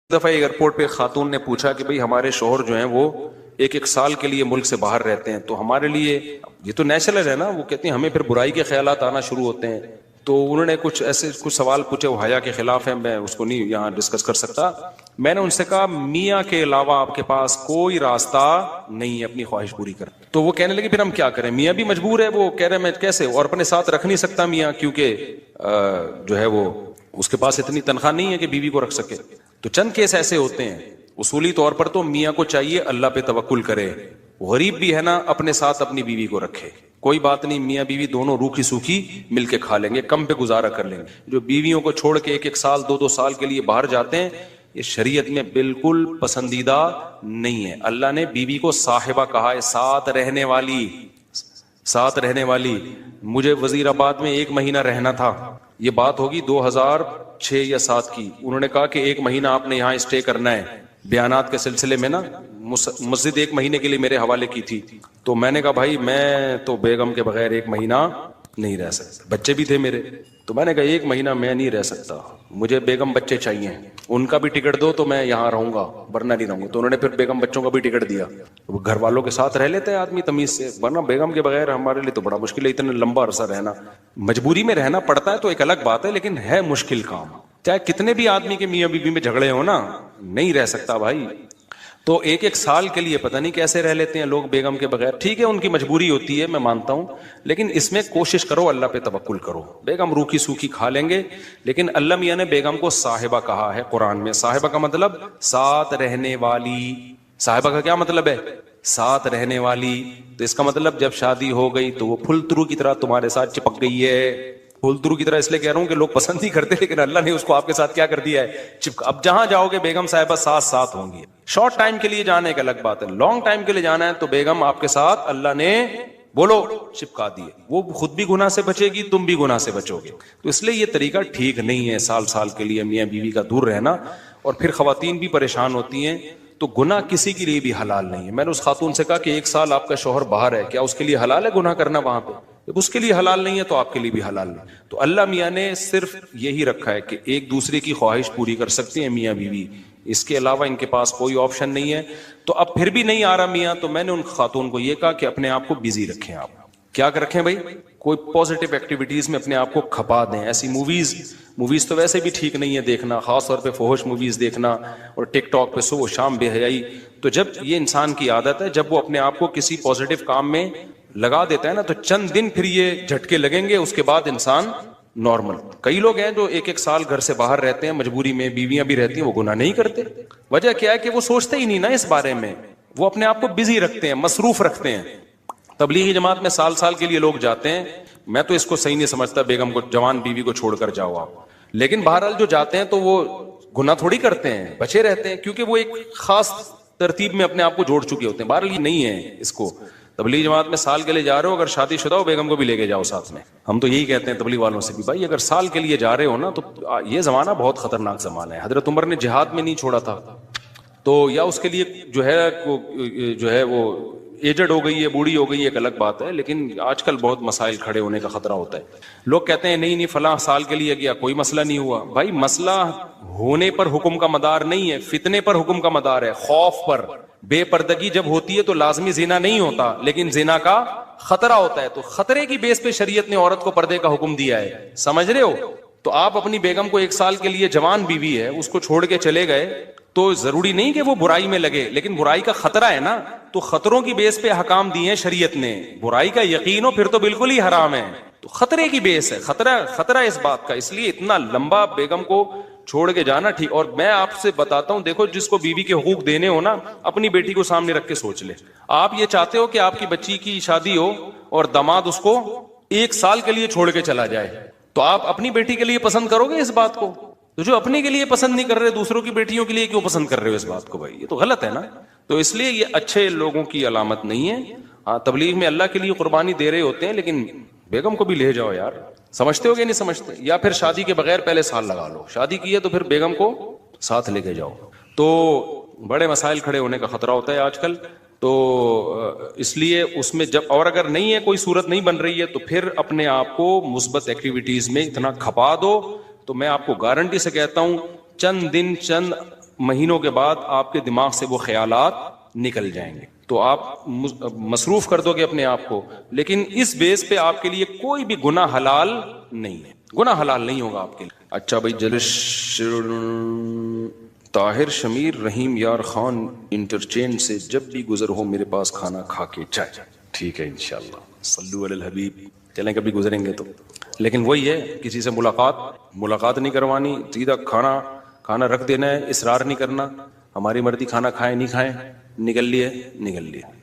دفعہ ایئرپورٹ پہ خاتون نے پوچھا کہ بھئی ہمارے شوہر جو ہیں وہ ایک سال کے لیے ملک سے باہر رہتے ہیں، تو ہمارے لیے یہ تو نیچرل ہے نا، وہ کہتے ہیں ہمیں پھر برائی کے خیالات آنا شروع ہوتے ہیں. تو انہوں نے کچھ ایسے کچھ سوال پوچھے، وہ حیا کے خلاف ہیں، میں اس کو نہیں یہاں ڈسکس کر سکتا. میں نے ان سے کہا میاں کے علاوہ آپ کے پاس کوئی راستہ نہیں ہے اپنی خواہش پوری کرنے. تو وہ کہنے لگے پھر ہم کیا کریں، میاں بھی مجبور ہے. وہ کہہ رہے میں کیسے، اور اپنے ساتھ رکھ نہیں سکتا میاں، کیونکہ جو ہے وہ اس کے پاس اتنی تنخواہ نہیں ہے کہ بیوی کو رکھ سکے. تو چند کیس ایسے ہوتے ہیں. اصولی طور پر تو میاں کو چاہیے اللہ پہ توکل کرے، غریب بھی ہے نا اپنے ساتھ اپنی بیوی کو رکھے. کوئی بات نہیں، میاں بیوی دونوں روکھی سوکھی مل کے کھا لیں گے، کم پہ گزارا کر لیں گے. جو بیویوں کو چھوڑ کے ایک سال دو سال کے لیے باہر جاتے ہیں، یہ شریعت میں بالکل پسندیدہ نہیں ہے. اللہ نے بیوی کو صاحبہ کہا ہے، ساتھ رہنے والی. مجھے وزیر آباد میں 1 مہینہ رہنا تھا، یہ بات ہوگی 2006 یا 2007 کی. انہوں نے کہا کہ 1 مہینہ آپ نے یہاں اسٹے کرنا ہے. بیانات کے سلسلے میں نا مسجد 1 مہینے کے لیے میرے حوالے کی تھی. تو میں نے کہا بھائی میں تو بیگم کے بغیر 1 مہینہ نہیں رہ سکتا. بچے بھی تھے میرے، تو میں نے کہا 1 مہینہ میں نہیں رہ سکتا، مجھے بیگم بچے چاہیے، ان کا بھی ٹکٹ دو تو میں یہاں رہوں گا ورنہ نہیں رہوں گا. تو انہوں نے پھر بیگم بچوں کا بھی ٹکٹ دیا. وہ گھر والوں کے ساتھ رہ لیتے ہیں آدمی تمیز سے، ورنہ بیگم کے بغیر ہمارے لیے تو بڑا مشکل ہے اتنا لمبا عرصہ رہنا. مجبوری میں رہنا پڑتا ہے تو ایک الگ بات ہے، لیکن ہے مشکل کام. چاہے کتنے بھی آدمی کے میاں بیوی میں جھگڑے ہو نا، نہیں رہ سکتا بھائی. تو 1 سال کے لیے پتہ نہیں کیسے رہ لیتے ہیں لوگ بیگم کے بغیر. ٹھیک ہے ان کی مجبوری ہوتی ہے، میں مانتا ہوں، لیکن اس میں کوشش کرو اللہ پہ توکل کرو. بیگم روکھی سوکھی کھا لیں گے، لیکن اللہ میاں نے بیگم کو صاحبہ کہا ہے قرآن میں. صاحبہ کا مطلب ساتھ رہنے والی. صاحبہ کا کیا مطلب ہے؟ ساتھ رہنے والی. تو اس کا مطلب جب شادی ہو گئی تو وہ پھول ترو کی طرح تمہارے ساتھ چپک گئی ہے. پھول ترو کی طرح اس لیے کہہ رہا ہوں کہ لوگ پسند نہیں کرتے، لیکن اللہ نے اس کو آپ کے ساتھ کیا کر دیا ہے، اب جہاں جاؤ گے بیگم صاحبہ ساتھ ہوں گی. شارٹ ٹائم کے لیے جانے ایک الگ بات ہے، لانگ ٹائم کے لیے جانا ہے تو بیگم آپ کے ساتھ اللہ نے بولو چپکا دیے. وہ خود بھی گناہ سے بچے گی، تم بھی گناہ سے بچو گے. تو اس لیے یہ طریقہ ٹھیک نہیں ہے سال کے لیے میاں بیوی کا دور رہنا. اور پھر خواتین بھی پریشان ہوتی ہیں. تو گناہ کسی کے لیے بھی حلال نہیں ہے. میں نے اس خاتون سے کہا کہ 1 سال آپ کا شوہر باہر ہے، کیا اس کے لیے حلال ہے گناہ کرنا وہاں پہ؟ جب اس کے لیے حلال نہیں ہے تو آپ کے لیے بھی حلال نہیں. تو اللہ میاں نے صرف یہی رکھا ہے کہ ایک دوسرے کی خواہش پوری کر سکتے ہیں میاں بیوی، اس کے علاوہ ان کے پاس کوئی آپشن نہیں ہے. تو اب پھر بھی نہیں آ رہا میاں، تو میں نے ان خاتون کو یہ کہا کہ اپنے آپ کو بزی رکھیں. آپ کیا رکھیں بھائی؟ کوئی پازیٹیو ایکٹیویٹیز میں اپنے آپ کو کھپا دیں. ایسی موویز تو ویسے بھی ٹھیک نہیں ہے دیکھنا، خاص طور پہ فحش موویز دیکھنا، اور ٹک ٹاک پہ صبح و شام بے حیائی. تو جب یہ انسان کی عادت ہے، جب وہ اپنے آپ کو کسی پازیٹیو کام میں لگا دیتا ہے نا، تو چند دن پھر یہ جھٹکے لگیں گے، اس کے بعد انسان نارمل. کئی لوگ ہیں جو 1 سال گھر سے باہر رہتے ہیں مجبوری میں، بیویاں بھی رہتی ہیں، وہ گناہ نہیں کرتے. وجہ کیا ہے کہ وہ سوچتے ہی نہیں نا اس بارے میں، وہ اپنے آپ کو بزی رکھتے ہیں، مصروف رکھتے ہیں. تبلیغی جماعت میں سال کے لیے لوگ جاتے ہیں. میں تو اس کو صحیح نہیں سمجھتا، بیگم کو، جوان بیوی کو چھوڑ کر جاؤ آپ. لیکن بہرحال جو جاتے ہیں تو وہ گناہ تھوڑی کرتے ہیں، بچے رہتے ہیں، کیونکہ وہ ایک خاص ترتیب میں اپنے آپ کو جوڑ چکے ہوتے ہیں. بہرحال یہ نہیں ہے اس کو. تبلیغ جماعت میں سال کے لیے جا رہے ہو، اگر شادی شدہ ہو بیگم کو بھی لے کے جاؤ ساتھ میں. ہم تو یہی کہتے ہیں تبلیغ والوں سے بھی، بھائی اگر سال کے لیے جا رہے ہو نا، تو یہ زمانہ بہت خطرناک زمانہ ہے. حضرت عمر نے جہاد میں نہیں چھوڑا تھا، تو یا اس کے لیے جو ہے وہ ایجڈ ہو گئی ہے، بوڑھی ہو گئی ہے، ایک الگ بات ہے. لیکن آج کل بہت مسائل کھڑے ہونے کا خطرہ ہوتا ہے. لوگ کہتے ہیں نہیں فلاں سال کے لیے گیا کوئی مسئلہ نہیں ہوا. بھائی مسئلہ ہونے پر حکم کا مدار نہیں ہے، فتنے پر حکم کا مدار ہے، خوف پر. بے پردگی جب ہوتی ہے تو لازمی زنا نہیں ہوتا، لیکن زنا کا خطرہ ہوتا ہے. تو خطرے کی بیس پہ شریعت نے عورت کو پردے کا حکم دیا ہے، سمجھ رہے ہو؟ تو آپ اپنی بیگم کو 1 سال کے لیے، جوان بیوی ہے، اس کو چھوڑ کے چلے گئے تو ضروری نہیں کہ وہ برائی میں لگے، لیکن برائی کا خطرہ ہے نا. تو خطروں کی بیس پہ احکام دیے ہیں شریعت نے. برائی کا یقین ہو پھر تو بالکل ہی حرام ہے. تو خطرے کی بیس ہے، خطرہ اس بات کا. اس لیے اتنا لمبا بیگم کو چھوڑ کے جانا ٹھیک. اور میں آپ سے بتاتا ہوں، دیکھو جس کو بیوی کے حقوق دینے ہو نا، اپنی بیٹی کو سامنے رکھ کے سوچ لے. آپ یہ چاہتے ہو کہ آپ کی بچی کی شادی ہو اور داماد اس کو 1 سال کے لیے چھوڑ کے چلا جائے، تو آپ اپنی بیٹی کے لیے پسند کرو گے اس بات کو؟ تو جو اپنے کے لیے پسند نہیں کر رہے، دوسروں کی بیٹیوں کے لیے کیوں پسند کر رہے ہو اس بات کو؟ بھائی یہ تو غلط ہے نا. تو اس لیے یہ اچھے لوگوں کی علامت نہیں ہے. ہاں تبلیغ میں اللہ کے لیے قربانی دے رہے ہوتے ہیں، لیکن بیگم کو بھی لے جاؤ یار. سمجھتے ہو کہ نہیں سمجھتے؟ یا پھر شادی کے بغیر پہلے سال لگا لو، شادی کی ہے تو پھر بیگم کو ساتھ لے کے جاؤ. تو بڑے مسائل کھڑے ہونے کا خطرہ ہوتا ہے آج کل. تو اس لیے اس میں جب، اور اگر نہیں ہے کوئی صورت نہیں بن رہی ہے، تو پھر اپنے آپ کو مثبت ایکٹیویٹیز میں اتنا کھپا دو. تو میں آپ کو گارنٹی سے کہتا ہوں چند دن، چند مہینوں کے بعد آپ کے دماغ سے وہ خیالات نکل جائیں گے. تو آپ مصروف کر دو گے اپنے آپ کو, لیکن اس بیس پہ آپ کے لیے کوئی بھی گناہ حلال نہیں ہے, گناہ حلال نہیں ہوگا آپ کے لیے. اچھا بھائی, طاہر شمیر رحیم یار خان انٹرچینج سے جب بھی گزر ہو میرے پاس کھانا کھا کے جائے. ٹھیک ہے انشاءاللہ, صلو علی الحبیب. چلیں کبھی گزریں گے تو, لیکن وہی ہے کسی سے ملاقات نہیں کروانی, سیدھا کھانا رکھ دینا ہے, اصرار نہیں کرنا, ہماری مرضی, کھانا کھائیں نہیں کھائیں, نکل لیے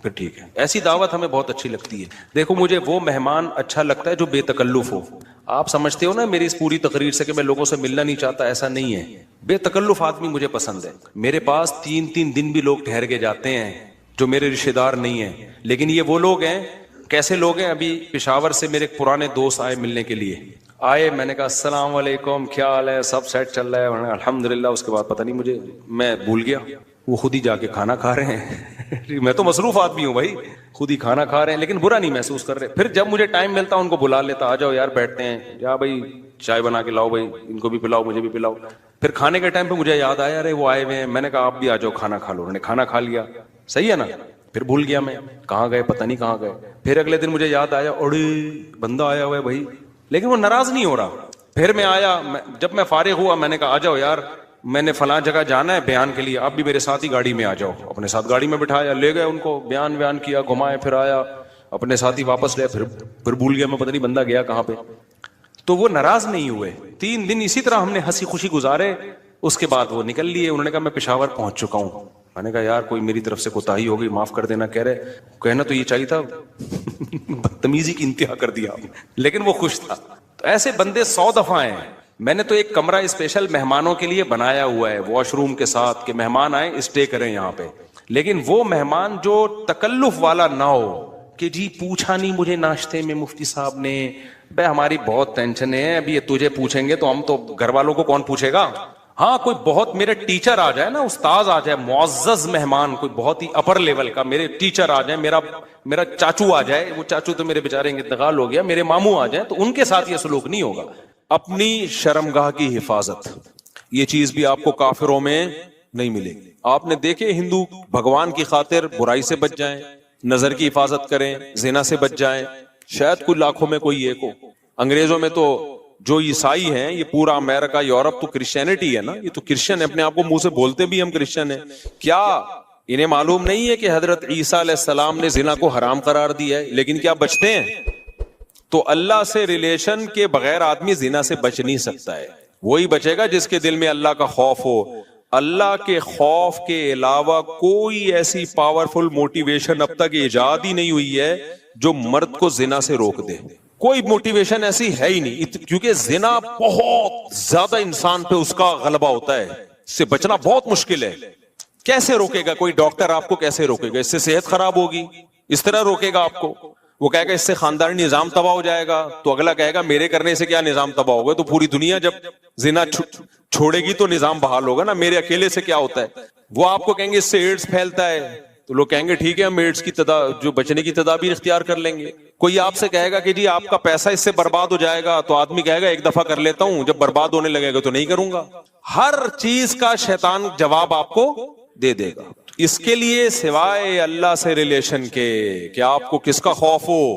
پھر ٹھیک ہے. ایسی دعوت ہمیں بہت اچھی لگتی ہے. دیکھو مجھے وہ مہمان اچھا لگتا ہے جو بے تکلف ہو. آپ سمجھتے ہو نا میری اس پوری تقریر سے کہ میں لوگوں سے ملنا نہیں چاہتا, ایسا نہیں ہے. بے تکلف آدمی مجھے پسند ہے. میرے پاس 3 دن بھی لوگ ٹھہر کے جاتے ہیں جو میرے رشتہ دار نہیں ہیں, لیکن یہ وہ لوگ ہیں. کیسے لوگ ہیں؟ ابھی پشاور سے میرے پرانے دوست آئے ملنے کے لیے, آئے, میں نے کہا السلام علیکم, کیا حال ہے, سب سیٹ چل رہا ہے, الحمدللہ. اس کے بعد پتہ نہیں میں بھول گیا, وہ خود ہی جا کے کھانا کھا رہے ہیں. میں تو مصروف آدمی ہوں بھائی, خود ہی کھانا کھا رہے ہیں, لیکن برا نہیں محسوس کر رہے. پھر جب مجھے ٹائم ملتا ان کو بلا لیتا, آ جاؤ یار بیٹھتے ہیں, یا بھائی چائے بنا کے لاؤ, بھائی ان کو بھی پلاؤ مجھے بھی پلاؤ. پھر کھانے کے ٹائم پہ مجھے یاد آیا ارے وہ آئے ہوئے ہیں, میں نے کہا آپ بھی آ جاؤ کھانا کھا لو. انہوں نے کھانا کھا لیا, صحیح ہے نا. پھر بھول گیا میں کہاں گئے, پتہ نہیں کہاں گئے. پھر اگلے دن مجھے یاد آیا, اوڑے بندہ آیا ہوا ہے بھائی, لیکن وہ ناراض نہیں ہو رہا. پھر میں آیا, جب میں فارغ ہوا میں نے کہا آ جاؤ یار, میں نے فلاں جگہ جانا ہے بیان کے لیے, آپ بھی میرے ساتھ ہی گاڑی میں آ جاؤ. اپنے ساتھ گاڑی میں بٹھایا, لے گئے ان کو, بیان کیا, گھمائے, پھر آیا اپنے ساتھ ہی واپس لے. پھر بھول گیا میں, پتہ نہیں بندہ گیا کہاں پہ. تو وہ ناراض نہیں ہوئے. 3 دن اسی طرح ہم نے ہنسی خوشی گزارے. اس کے بعد وہ نکل لیے. انہوں نے کہا میں پشاور پہنچ چکا ہوں. میں نے کہا یار کوئی میری طرف سے کوتاہی ہو گئی, معاف کر دینا. کہہ رہے کہنا تو یہ چاہیے تھا, بدتمیزی کی انتہا کر دیا, لیکن وہ خوش تھا. تو ایسے بندے 100 دفعہ ہیں. میں نے تو ایک کمرہ اسپیشل مہمانوں کے لیے بنایا ہوا ہے, واش روم کے ساتھ, کہ مہمان آئے اسٹے کریں یہاں پہ. لیکن وہ مہمان جو تکلف والا نہ ہو کہ جی پوچھا نہیں مجھے ناشتے میں مفتی صاحب نے, بھائی ہماری بہت ٹینشن ہے, ابھی یہ تجھے پوچھیں گے تو ہم تو گھر والوں کو کون پوچھے گا. ہاں کوئی بہت میرے ٹیچر آ جائے نا, استاذ آ جائے, معزز مہمان, کوئی بہت ہی اپر لیول کا میرے ٹیچر آ جائے, میرا چاچو آ جائے, وہ چاچو تو میرے بیچارے انتقال ہو گیا, میرے ماموں آ جائیں, تو ان کے ساتھ یہ سلوک نہیں ہوگا. اپنی شرمگاہ کی حفاظت, یہ چیز بھی آپ کو کافروں میں نہیں ملے گی. آپ نے دیکھے ہندو بھگوان کی خاطر برائی سے بچ جائیں, نظر کی حفاظت کریں, زنا سے بچ جائیں, شاید کوئی لاکھوں میں کوئی ایک ہو. انگریزوں میں تو جو عیسائی ہیں, یہ پورا امریکہ یورپ تو کرسچینٹی ہے نا, یہ تو کرسچن ہے, اپنے آپ کو منہ سے بولتے بھی ہم کرسچن ہیں. کیا انہیں معلوم نہیں ہے کہ حضرت عیسیٰ علیہ السلام نے زنا کو حرام قرار دیا ہے, لیکن کیا بچتے ہیں؟ تو اللہ سے ریلیشن کے بغیر آدمی زنا سے بچ نہیں سکتا ہے. وہی بچے گا جس کے دل میں اللہ کا خوف ہو. اللہ کے خوف کے علاوہ کوئی ایسی پاورفل موٹیویشن اب تک ایجاد ہی نہیں ہوئی ہے جو مرد کو زنا سے روک دے. کوئی موٹیویشن ایسی ہے ہی نہیں, کیونکہ زنا بہت زیادہ انسان پہ اس کا غلبہ ہوتا ہے, اس سے بچنا بہت مشکل ہے. کیسے روکے گا کوئی ڈاکٹر آپ کو, کیسے روکے گا؟ اس سے صحت خراب ہوگی, اس طرح روکے گا آپ کو. وہ کہے گا اس سے خاندانی نظام تباہ ہو جائے گا, تو اگلا کہے گا میرے کرنے سے کیا نظام تباہ ہوگا, تو پوری دنیا جب زنا چھوڑے گی تو نظام بحال ہوگا نا, میرے اکیلے سے کیا ہوتا ہے. وہ آپ کو کہیں گے اس سے ایڈز پھیلتا ہے, تو لوگ کہیں گے ٹھیک ہے ہم ایڈز کی جو بچنے کی تدابیر اختیار کر لیں گے. کوئی آپ سے کہے گا کہ جی آپ کا پیسہ اس سے برباد ہو جائے گا, تو آدمی کہے گا ایک دفعہ کر لیتا ہوں, جب برباد ہونے لگے گا تو نہیں کروں گا. ہر چیز کا شیطان جواب آپ کو دے دے گا. اس کے لیے سوائے اللہ سے ریلیشن کے کہ آپ کو کس کا خوف ہو,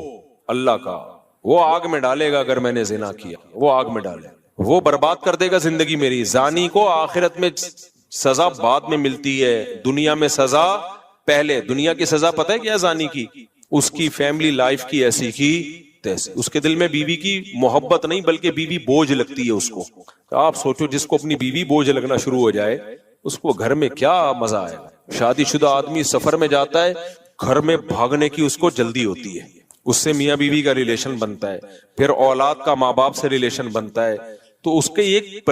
اللہ کا. وہ آگ میں ڈالے گا اگر میں نے زنا کیا, وہ آگ میں ڈالے, وہ برباد کر دے گا زندگی میری. زانی کو آخرت میں سزا بعد میں ملتی ہے, دنیا میں سزا پہلے. دنیا کی سزا پتہ ہے کیا زانی کی؟ اس کی فیملی لائف کی ایسی کی تیسی. اس کے دل میں بیوی کی محبت نہیں بلکہ بیوی بوجھ لگتی ہے اس کو. آپ سوچو جس کو اپنی بیوی بوجھ لگنا شروع ہو جائے اس کو گھر میں کیا مزہ آئے گا. شادی شدہ آدمی سفر میں جاتا ہے, گھر میں بھاگنے کی اس کو جلدی ہوتی ہے, اس سے میاں بیوی کا ریلیشن بنتا ہے, پھر اولاد کا ماں باپ سے ریلیشن بنتا ہے. تو اس کے ایک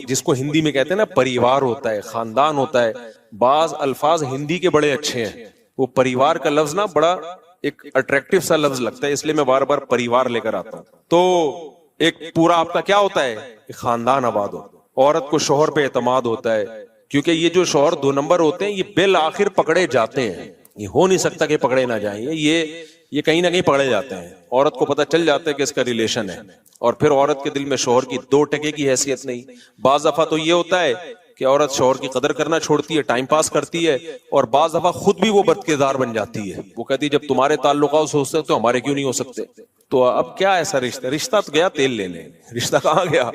جس کو ہندی میں کہتے ہیں نا پریوار ہوتا ہے, خاندان ہوتا ہے. بعض الفاظ ہندی کے بڑے اچھے ہیں, وہ پریوار کا لفظ نا بڑا ایک اٹریکٹیو سا لفظ لگتا ہے, اس لیے میں بار بار پریوار لے کر آتا ہوں. تو ایک پورا آپ کا کیا ہوتا ہے, خاندان آباد ہو. عورت کو شوہر پہ اعتماد ہوتا ہے, کیونکہ یہ جو شوہر 2 نمبر ہوتے ہیں یہ بالآخر پکڑے جاتے ہیں. یہ ہو نہیں سکتا کہ پکڑے نہ جائیں, یہ کہیں نہ کہیں پکڑے جاتے ہیں. عورت کو پتہ چل جاتا ہے کہ اس کا ریلیشن ہے, اور پھر عورت کے دل میں شوہر کی 2 ٹکے کی حیثیت نہیں. بعض دفعہ تو یہ ہوتا ہے کہ عورت شوہر کی قدر کرنا چھوڑتی ہے, ٹائم پاس کرتی ہے, اور بعض دفعہ خود بھی وہ بد کردار بن جاتی ہے. وہ کہتی ہے جب تمہارے تعلقات ہو سکتے تو ہمارے کیوں نہیں ہو سکتے؟ تو اب کیا ایسا رشتہ تو گیا تیل لینے, رشتہ کہاں گیا؟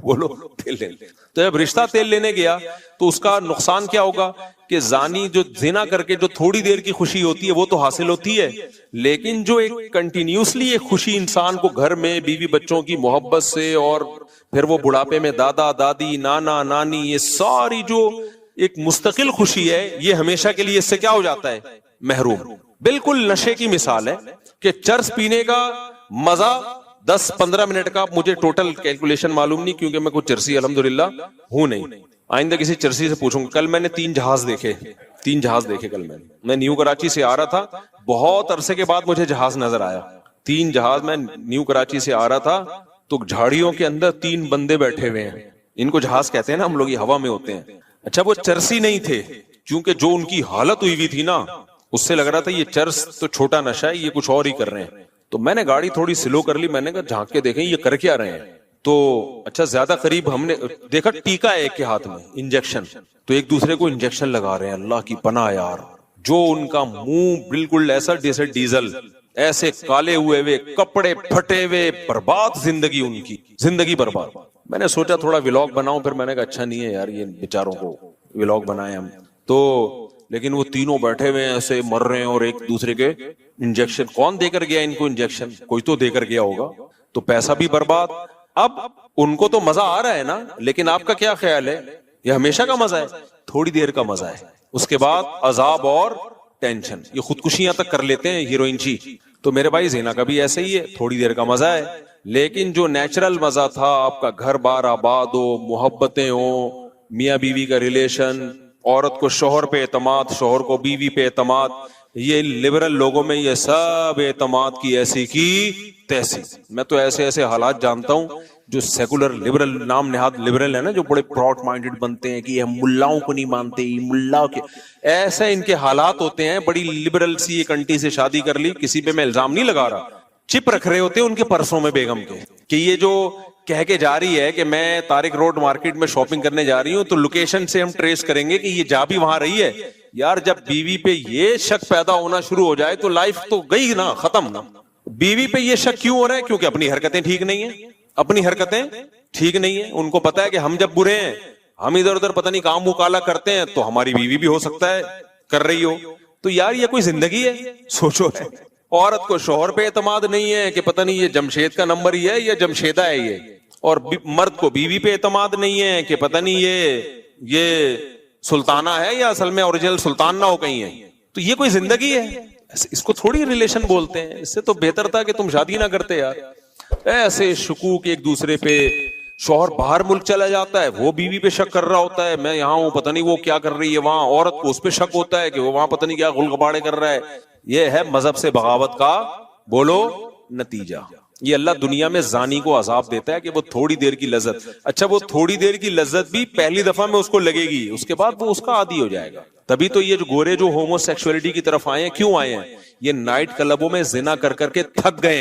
بولو, تیل لینے. تو جب رشتہ تیل لینے گیا تو اس کا نقصان کیا ہوگا کہ زانی جو زنا کر کے جو تھوڑی دیر کی خوشی ہوتی ہے وہ تو حاصل ہوتی ہے, لیکن جو ایک کنٹینیوسلی ایک خوشی انسان کو گھر میں بیوی بچوں کی محبت سے, اور پھر وہ بڑھاپے میں دادا دادی نانا نانی, یہ ساری جو ایک مستقل خوشی ہے, یہ ہمیشہ کے لیے اس سے کیا ہو جاتا ہے؟ محروم. بالکل نشے کی مثال ہے کہ چرس پینے کا مزہ 10-15 منٹ کا, مجھے ٹوٹل کیلکولیشن معلوم نہیں کیونکہ میں کوئی چرسی الحمدللہ ہوں نہیں, آئندہ کسی چرسی سے پوچھوں گا. کل میں نے 3 جہاز دیکھے, 3 جہاز دیکھے کل میں نیو کراچی سے آ رہا تھا, بہت عرصے کے بعد مجھے جہاز نظر آیا. 3 جہاز, میں نیو کراچی سے آ رہا تھا تو جھاڑیوں کے اندر 3 بندے بیٹھے ہوئے ہیں, ان کو جہاز کہتے ہیں نا ہم لوگ, یہ ہوا میں ہوتے ہیں. اچھا وہ چرسی نہیں تھے, کیونکہ جو ان کی حالت ہوئی تھی نا, اس سے لگ رہا تھا یہ چرس تو چھوٹا نشہ ہے, یہ کچھ اور ہی کر رہے ہیں. تو میں نے گاڑی تھوڑی سلو کر لی, میں نے کہا جھانک کے دیکھیں یہ کر کیا رہے ہیں. تو اچھا زیادہ قریب ہم نے دیکھا ٹیکا ہے ایک کے ہاتھ میں, انجیکشن, تو ایک دوسرے کو انجیکشن لگا رہے ہیں. اللہ کی پناہ یار, جو ان کا منہ بالکل ایسا جیسے ڈیزل, ایسے کالے ہوئے کپڑے پھٹے ہوئے, برباد زندگی, ان کی زندگی برباد. میں نے سوچا تھوڑا ولاگ بناؤں, پھر میں نے کہا اچھا نہیں ہے یار یہ بیچاروں کو ولاگ بنائے ہم تو, لیکن وہ تینوں بیٹھے ہوئے ہیں ایسے مر رہے ہیں, اور ایک دوسرے کے انجیکشن, کون دے کر گیا ان کو انجیکشن؟ کوئی تو دے کر گیا ہوگا, تو پیسہ بھی برباد. اب ان کو تو مزہ آ رہا ہے نا, لیکن آپ کا کیا خیال ہے؟ یہ ہمیشہ کا مزہ ہے؟ تھوڑی دیر کا مزہ ہے, اس کے بعد عذاب اور ٹینشن. یہ خودکشیاں تک کر لیتے ہیں ہیروئن چی. تو میرے بھائی زنا کا بھی ایسے ہی ہے, تھوڑی دیر کا مزہ ہے, لیکن جو نیچرل مزہ تھا, آپ کا گھر بار آباد ہو, محبتیں ہوں, میاں بیوی کا ریلیشن, عورت کو شوہر پہ اعتماد, شوہر کو بیوی پہ اعتماد, یہ لبرل لوگوں میں یہ سب اعتماد کی ایسی کی تیسی. میں تو ایسے ایسے حالات جانتا ہوں جو سیکولر لبرل, نام نہاد لبرل ہے نا, جو بڑے براڈ مائنڈڈ بنتے ہیں کہ ہم ملاؤں کو نہیں مانتے, ملا کے ایسے ان کے حالات ہوتے ہیں. بڑی لبرل سی ایک انٹی سے شادی کر لی, کسی پہ میں الزام نہیں لگا رہا, چپ رکھ رہے ہوتے ہیں ان کے پرسوں میں بیگم کے, کہ یہ جو کہہ کے جا رہی ہے کہ میں طارق روڈ مارکیٹ میں شاپنگ کرنے جا رہی ہوں, تو لوکیشن سے ہم ٹریس کریں گے کہ یہ جا بھی وہاں رہی ہے. یار جب بیوی پہ یہ شک پیدا ہونا شروع ہو جائے تو لائف تو گئی نا, ختم نا. بیوی پہ یہ شک کیوں ہو رہا ہے؟ کیونکہ اپنی حرکتیں ٹھیک نہیں ہیں, اپنی حرکتیں ٹھیک نہیں ہیں. ان کو پتا ہے کہ ہم جب برے ہیں, ہم ادھر ادھر پتہ نہیں کام مکالا کرتے ہیں, تو ہماری بیوی بھی ہو سکتا ہے کر رہی ہو. تو یار یہ کوئی زندگی ہے؟ سوچو. عورت کو شوہر پہ اعتماد نہیں ہے کہ پتہ نہیں یہ جمشید کا نمبر ہی ہے یا جمشیدہ ہے یہ, اور مرد کو بیوی پہ اعتماد نہیں ہے کہ پتہ نہیں یہ سلطانہ ہے یا اصل میں اوریجنل سلطان نہ ہو کہیں ہے. تو یہ کوئی زندگی ہے؟ اس کو تھوڑی ریلیشن بولتے ہیں. اس سے تو بہتر تھا کہ تم شادی نہ کرتے یار. ایسے شکوک ایک دوسرے پہ, شوہر باہر ملک چلا جاتا ہے, وہ بیوی پہ شک کر رہا ہوتا ہے, میں یہاں ہوں پتہ نہیں وہ کیا کر رہی ہے وہاں, عورت کو اس پہ شک ہوتا ہے کہ وہ وہاں پتہ نہیں کیا غل غباڑے کر رہا ہے. یہ ہے مذہب سے بغاوت کا بولو نتیجہ. یہ اللہ دنیا میں زانی کو عذاب دیتا ہے کہ وہ تھوڑی دیر کی لذت, اچھا وہ تھوڑی دیر کی لذت بھی پہلی دفعہ میں اس کو لگے گی, اس کے بعد وہ اس کا عادی ہو جائے گا. تبھی تو یہ جو گورے جو ہومو سیکسولیٹی کی طرف آئے ہیں, کیوں آئے ہیں؟ یہ نائٹ کلبوں میں زنا کر کر کے تھک گئے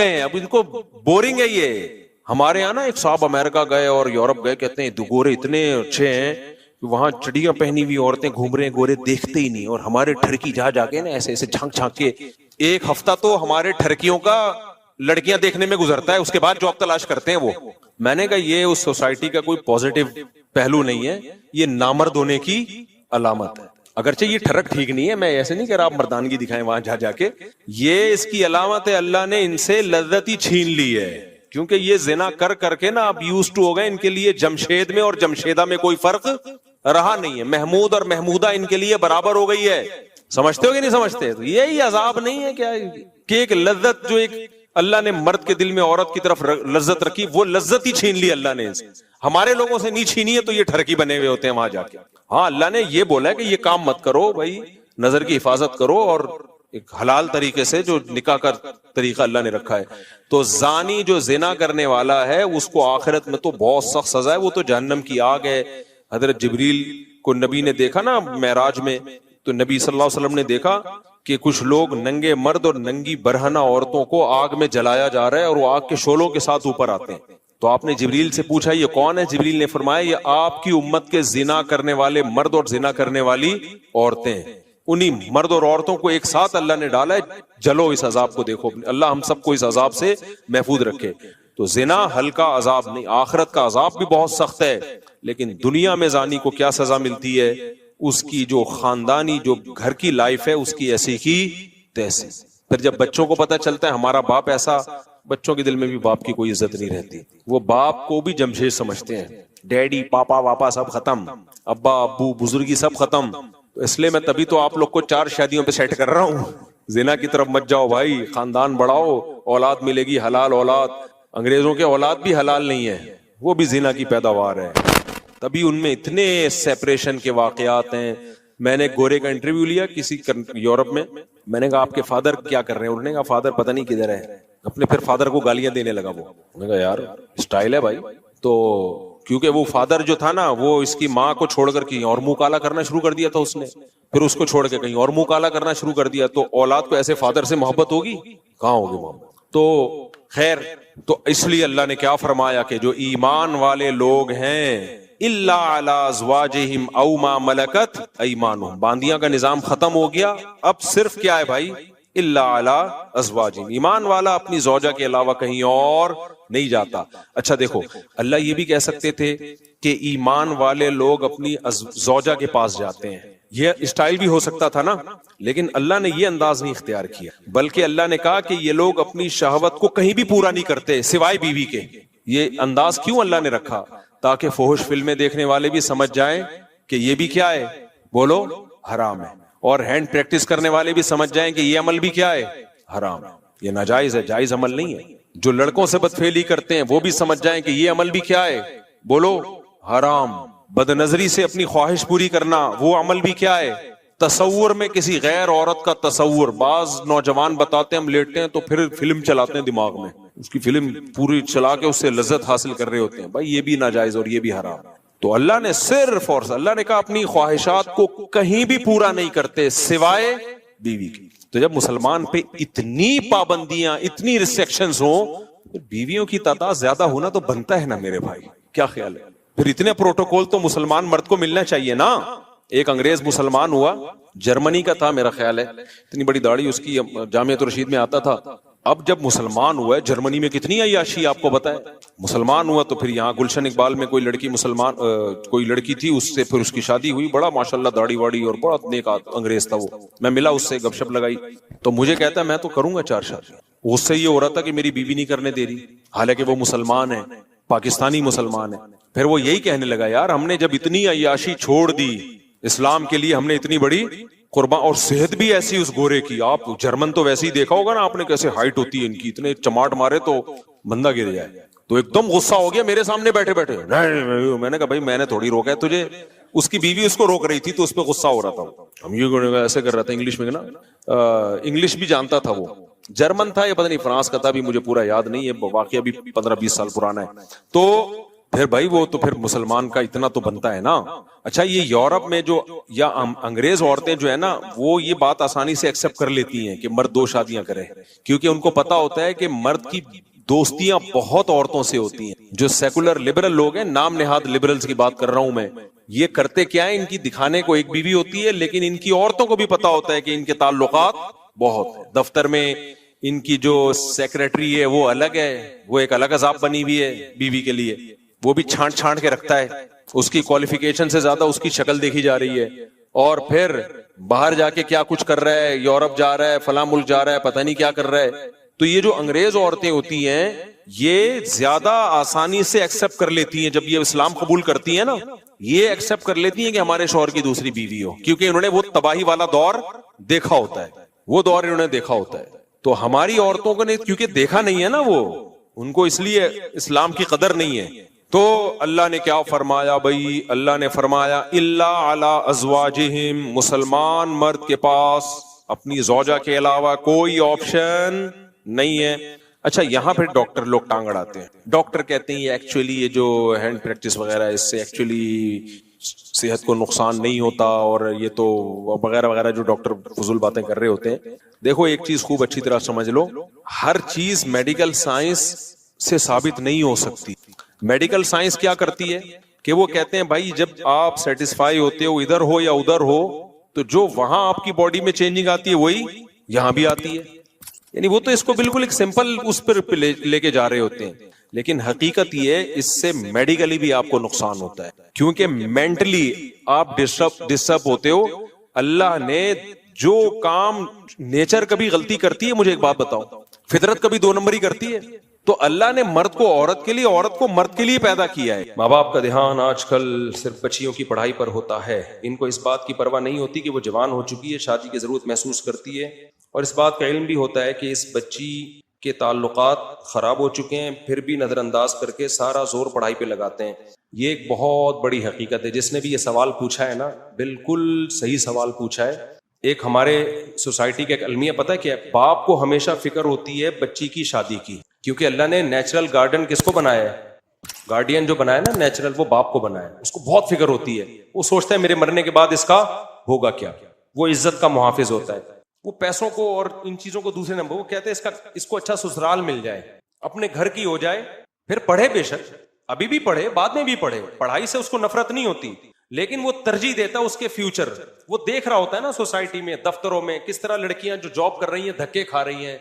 ہیں, اب ان کو بورنگ ہے یہ. ہمارے یہاں نا ایک صاحب امریکہ گئے اور یورپ گئے, کہتے ہیں گورے اتنے اچھے ہیں, وہاں چڑیاں پہنی ہوئی عورتیں گھوم رہے ہیں, گورے دیکھتے ہی نہیں, اور ہمارے ٹھرکی جا کے نا ایسے ایسے جھانک جھانک کے, ایک ہفتہ تو ہمارے ٹھرکیوں کا لڑکیاں دیکھنے میں گزرتا ہے, اس کے بعد جاب تلاش کرتے ہیں وہ. میں نے کہا یہ اس سوسائٹی کا کوئی پوزیٹو پہلو نہیں ہے, یہ نامرد ہونے کی علامت ہے. اگرچہ یہ ٹھرک ٹھیک نہیں ہے, میں ایسے نہیں کہہ رہا آپ مردانگی دکھائیں وہاں جا کے, یہ اس کی علامت ہے اللہ نے ان سے لذت ہی چھین لی ہے, کیونکہ یہ زنا کر کر کے نا اب یوزڈ ہو گئے. ان کے لیے جمشید میں اور جمشیدہ میں کوئی فرق رہا نہیں ہے, محمود اور محمودہ ان کے لیے برابر ہو گئی ہے. سمجھتے ہو کہ نہیں سمجھتے؟ تو یہی عذاب نہیں ہے کیا کہ ایک لذت جو ایک اللہ نے مرد کے دل میں عورت کی طرف لذت رکھی, وہ لذت ہی چھین لی اللہ نے. ہمارے لوگوں سے نہیں چھینی ہے تو یہ ٹھرکی بنے ہوئے ہوتے ہیں وہاں جا کے. ہاں اللہ نے یہ بولا ہے کہ یہ کام مت کرو بھائی, نظر کی حفاظت کرو, اور ایک حلال طریقے سے جو نکاح کا طریقہ اللہ نے رکھا ہے. تو زانی جو زنا کرنے والا ہے اس کو آخرت میں تو بہت سخت سزا ہے, وہ تو جہنم کی آگ ہے. حضرت جبریل کو نبی نے دیکھا نا معراج میں, تو نبی صلی اللہ علیہ وسلم نے دیکھا کہ کچھ لوگ ننگے مرد اور ننگی برہنہ عورتوں کو آگ میں جلایا جا رہا ہے, اور وہ آگ کے شعلوں کے ساتھ اوپر آتے ہیں. تو آپ نے جبریل سے پوچھا یہ کون ہے؟ جبریل نے فرمایا یہ آپ کی امت کے زنا کرنے والے مرد اور زنا کرنے والی عورتیں ہیں. انہی مرد اور عورتوں کو ایک ساتھ اللہ نے ڈالا ہے. جلو اس عذاب کو دیکھو. اللہ ہم سب کو اس عذاب سے محفوظ رکھے. تو زنا ہلکا عذاب نہیں، آخرت کا عذاب بھی بہت سخت ہے، لیکن دنیا میں زانی کو کیا سزا ملتی ہے؟ اس کی جو خاندانی جو گھر کی لائف ہے اس کی ایسی کی تیسی. پھر جب بچوں کو پتہ چلتا ہے ہمارا باپ ایسا، بچوں کے دل میں بھی باپ کی کوئی عزت نہیں رہتی. وہ باپ کو بھی جمشید سمجھتے ہیں. ڈیڈی پاپا واپا سب ختم، ابا ابو بزرگی سب ختم. تو اس لیے میں تبھی تو آپ لوگ کو 4 شادیوں پہ سیٹ کر رہا ہوں. زنا کی طرف مت جاؤ بھائی، خاندان بڑھاؤ، اولاد ملے گی حلال اولاد. انگریزوں کے اولاد بھی حلال نہیں ہے، وہ بھی زنا کی پیداوار ہے. تبھی ان میں اتنے سیپریشن کے واقعات ہیں. میں نے گورے کا انٹرویو لیا کسی یورپ میں نے کہا آپ کے فادر کیا کر رہے ہیں؟ انہوں نے کہا فادر پتہ نہیں کدھر ہے. اپنے پھر فادر کو گالیاں دینے لگا. وہ میں نے کہا یار اسٹائل ہے بھائی. تو کیونکہ وہ فادر جو تھا نا وہ اس کی ماں کو چھوڑ کر کہیں اور منہ کالا کرنا شروع کر دیا تھا اس نے، پھر اس کو چھوڑ کے کہیں اور منہ کالا کرنا شروع کر دیا. تو اولاد کو ایسے فادر سے محبت ہوگی؟ کہاں ہوگی محبت. تو خیر، تو اس لیے اللہ نے کیا فرمایا کہ جو ایمان والے لوگ ہیں الا علی ازواجہم او ما ملکت ایمانہم، باندیاں کا نظام ختم ہو گیا. اب صرف کیا ہے بھائی؟ الا علی ازواجہم، ایمان والا اپنی زوجہ کے علاوہ کہیں اور نہیں جاتا. اچھا دیکھو، اللہ یہ بھی کہہ سکتے تھے کہ ایمان والے لوگ اپنی زوجہ کے پاس جاتے ہیں، یہ اسٹائل بھی ہو سکتا تھا نا، لیکن اللہ نے یہ انداز نہیں اختیار کیا، بلکہ اللہ نے کہا کہ یہ لوگ اپنی شہوت کو کہیں بھی پورا نہیں کرتے سوائے بیوی کے. یہ انداز کیوں اللہ نے رکھا؟ تاکہ فحش فلمیں دیکھنے والے بھی سمجھ جائیں کہ یہ بھی کیا ہے، بولو حرام ہے، اور ہینڈ پریکٹس کرنے والے بھی سمجھ جائیں کہ یہ عمل بھی کیا ہے، حرام ہے، یہ ناجائز ہے، جائز عمل نہیں ہے. جو لڑکوں سے بدفعلی کرتے ہیں وہ بھی سمجھ جائیں کہ یہ عمل بھی کیا ہے، بولو حرام. بد نظری سے اپنی خواہش پوری کرنا وہ عمل بھی کیا ہے. تصور میں کسی غیر عورت کا تصور، بعض نوجوان بتاتے ہیں ہم لیٹتے ہیں تو پھر فلم چلاتے ہیں دماغ میں، اس کی فلم پوری چلا کے اس سے لذت حاصل کر رہے ہوتے ہیں. بھائی یہ بھی ناجائز اور یہ بھی حرام. تو اللہ نے صرف اور اللہ نے کہا اپنی خواہشات کو کہیں بھی پورا نہیں کرتے سوائے بیوی کی. تو جب مسلمان پہ اتنی پابندیاں، اتنی ریسٹرکشنز ہوں، بیویوں کی تعداد زیادہ ہونا تو بنتا ہے نا میرے بھائی، کیا خیال ہے؟ پھر اتنے پروٹوکول تو مسلمان مرد کو ملنا چاہیے نا. ایک انگریز مسلمان ہوا، جرمنی کا تھا میرا خیال ہے، اتنی بڑی داڑھی اس کی، جامعۃ الرشید میں آتا تھا. اب جب مسلمان ہوا ہے، جرمنی میں کتنی عیاشی آپ کو بتائے. مسلمان ہوا تو پھر یہاں گلشن اقبال میں کوئی لڑکی مسلمان کوئی لڑکی تھی، اس سے پھر اس کی شادی ہوئی. بڑا ماشاءاللہ داڑھی واڑی اور بڑا نیک انگریز تھا وہ. میں ملا اس سے، گپ شپ لگائی تو مجھے کہتا ہے میں تو کروں گا 4 شادی. اس سے یہ ہو رہا تھا کہ میری بیوی نہیں کرنے دے رہی، حالانکہ وہ مسلمان ہے، پاکستانی مسلمان ہے. پھر وہ یہی کہنے لگا یار ہم نے جب اتنی عیاشی چھوڑ دی اسلام کے لیے، ہم نے اتنی بڑی قربان، اور صحت بھی ایسی اس گورے کی. آپ جرمن تو ویسے ہی دیکھا ہوگا نا آپ نے، کیسے ہائٹ ہوتی ہے ان کی، اتنے چماٹ مارے تو بندہ گر جائے. تو ایک دم غصہ ہو گیا میرے سامنے بیٹھے بیٹھے. میں نے کہا بھائی میں نے تھوڑی روکا ہے تجھے، اس کی بیوی اس کو روک رہی تھی تو اس پہ غصہ ہو رہا تھا. ہم یہ ایسے کر رہا تھا انگلش میں نا، انگلش بھی جانتا تھا وہ، جرمن تھا یا پتہ نہیں فرانس کا تھا، بھی مجھے پورا یاد نہیں ہے، واقعہ بھی 15-20 سال پرانا ہے. تو پھر بھائی وہ تو پھر مسلمان کا اتنا تو بنتا ہے نا. اچھا یہ یورپ میں جو یا انگریز عورتیں جو ہے نا، وہ یہ بات آسانی سے ایکسپٹ کر لیتی ہیں کہ مرد 2 شادیاں کرے، کیونکہ ان کو پتا ہوتا ہے کہ مرد کی دوستیاں بہت عورتوں سے ہوتی ہیں. جو سیکولر لبرل لوگ ہیں، نام نہاد لبرلز کی بات کر رہا ہوں میں، یہ کرتے کیا ہے، ان کی دکھانے کو ایک بیوی ہوتی ہے، لیکن ان کی عورتوں کو بھی پتا ہوتا ہے کہ ان کے تعلقات بہت ہیں. دفتر میں ان کی جو سیکریٹری ہے وہ الگ ہے، وہ ایک الگ عذاب بنی ہوئی ہے بیوی کے لیے، وہ بھی چھانٹ چھانٹ کے رکھتا ہے. اس کی کوالیفیکیشن سے زیادہ اس کی شکل دیکھی جا رہی ہے. اور پھر باہر جا کے کیا کچھ کر رہا ہے، یورپ جا رہا ہے، فلاں ملک جا رہا ہے، پتہ نہیں کیا کر رہا ہے. تو یہ جو انگریز عورتیں ہوتی ہیں یہ زیادہ آسانی سے ایکسپٹ کر لیتی ہیں، جب یہ اسلام قبول کرتی ہیں نا، یہ ایکسپٹ کر لیتی ہیں کہ ہمارے شوہر کی دوسری بیوی ہو، کیونکہ انہوں نے وہ تباہی والا دور دیکھا ہوتا ہے، وہ دور انہوں نے دیکھا ہوتا ہے. تو ہماری عورتوں کو نے کیونکہ دیکھا نہیں ہے نا، وہ ان کو اس لیے اسلام کی قدر نہیں ہے. تو اللہ نے کیا فرمایا بھائی؟ اللہ نے فرمایا الا علی ازواجہم، مسلمان مرد کے پاس اپنی زوجہ کے علاوہ کوئی آپشن نہیں ہے. اچھا یہاں پھر ڈاکٹر لوگ ٹانگ اڑاتے ہیں. ڈاکٹر کہتے ہیں یہ ایکچولی یہ جو ہینڈ پریکٹس وغیرہ ہے اس سے ایکچولی صحت کو نقصان نہیں ہوتا، اور یہ تو وغیرہ وغیرہ جو ڈاکٹر فضول باتیں کر رہے ہوتے ہیں. دیکھو ایک چیز خوب اچھی طرح سمجھ لو، ہر چیز میڈیکل سائنس سے ثابت نہیں ہو سکتی. میڈیکل سائنس کیا کرتی ہے کہ وہ کہتے ہیں بھائی جب آپ سیٹسفائی ہوتے ہو ادھر ہو یا ادھر ہو تو جو وہاں آپ کی باڈی میں چینجنگ آتی ہے وہی یہاں بھی آتی ہے. یعنی وہ تو اس کو بالکل ایک سمپل اس پر لے کے جا رہے ہوتے ہیں, لیکن حقیقت یہ ہے اس سے میڈیکلی بھی آپ کو نقصان ہوتا ہے, کیونکہ مینٹلی آپ ڈسٹرب ہوتے ہو. اللہ نے جو کام نیچر کبھی غلطی کرتی ہے, مجھے ایک بات بتاؤ, فطرت کبھی دو نمبری کرتی ہے؟ تو اللہ نے مرد کو عورت کے لیے, عورت کو مرد کے لیے پیدا کیا ہے. ماں باپ کا دھیان آج کل صرف بچیوں کی پڑھائی پر ہوتا ہے. ان کو اس بات کی پرواہ نہیں ہوتی کہ وہ جوان ہو چکی ہے, شادی کی ضرورت محسوس کرتی ہے, اور اس بات کا علم بھی ہوتا ہے کہ اس بچی کے تعلقات خراب ہو چکے ہیں, پھر بھی نظر انداز کر کے سارا زور پڑھائی پہ لگاتے ہیں. یہ ایک بہت بڑی حقیقت ہے. جس نے بھی یہ سوال پوچھا ہے نا, بالکل صحیح سوال پوچھا ہے. ایک ہمارے سوسائٹی کا ایک المیہ پتہ ہے کیا ہے؟ باپ کو ہمیشہ فکر ہوتی ہے بچی کی شادی کی, کیونکہ اللہ نے نیچرل گارڈین کس کو بنایا ہے, گارڈین جو بنایا نا نیچرل, وہ باپ کو بنایا ہے. اس کو بہت فکر ہوتی ہے, وہ سوچتا ہے میرے مرنے کے بعد اس کا ہوگا کیا. وہ عزت کا محافظ ہوتا ہے, وہ پیسوں کو اور ان چیزوں کو دوسرے نمبر, وہ کہتے ہیں اس کو اچھا سسرال مل جائے, اپنے گھر کی ہو جائے, پھر پڑھے بے شک, ابھی بھی پڑھے بعد میں بھی پڑھے, پڑھائی سے اس کو نفرت نہیں ہوتی, لیکن وہ ترجیح دیتا ہے اس کے فیوچر. وہ دیکھ رہا ہوتا ہے نا سوسائٹی میں, دفتروں میں, کس طرح لڑکیاں جو جاب کر رہی ہیں دھکے کھا رہی ہیں,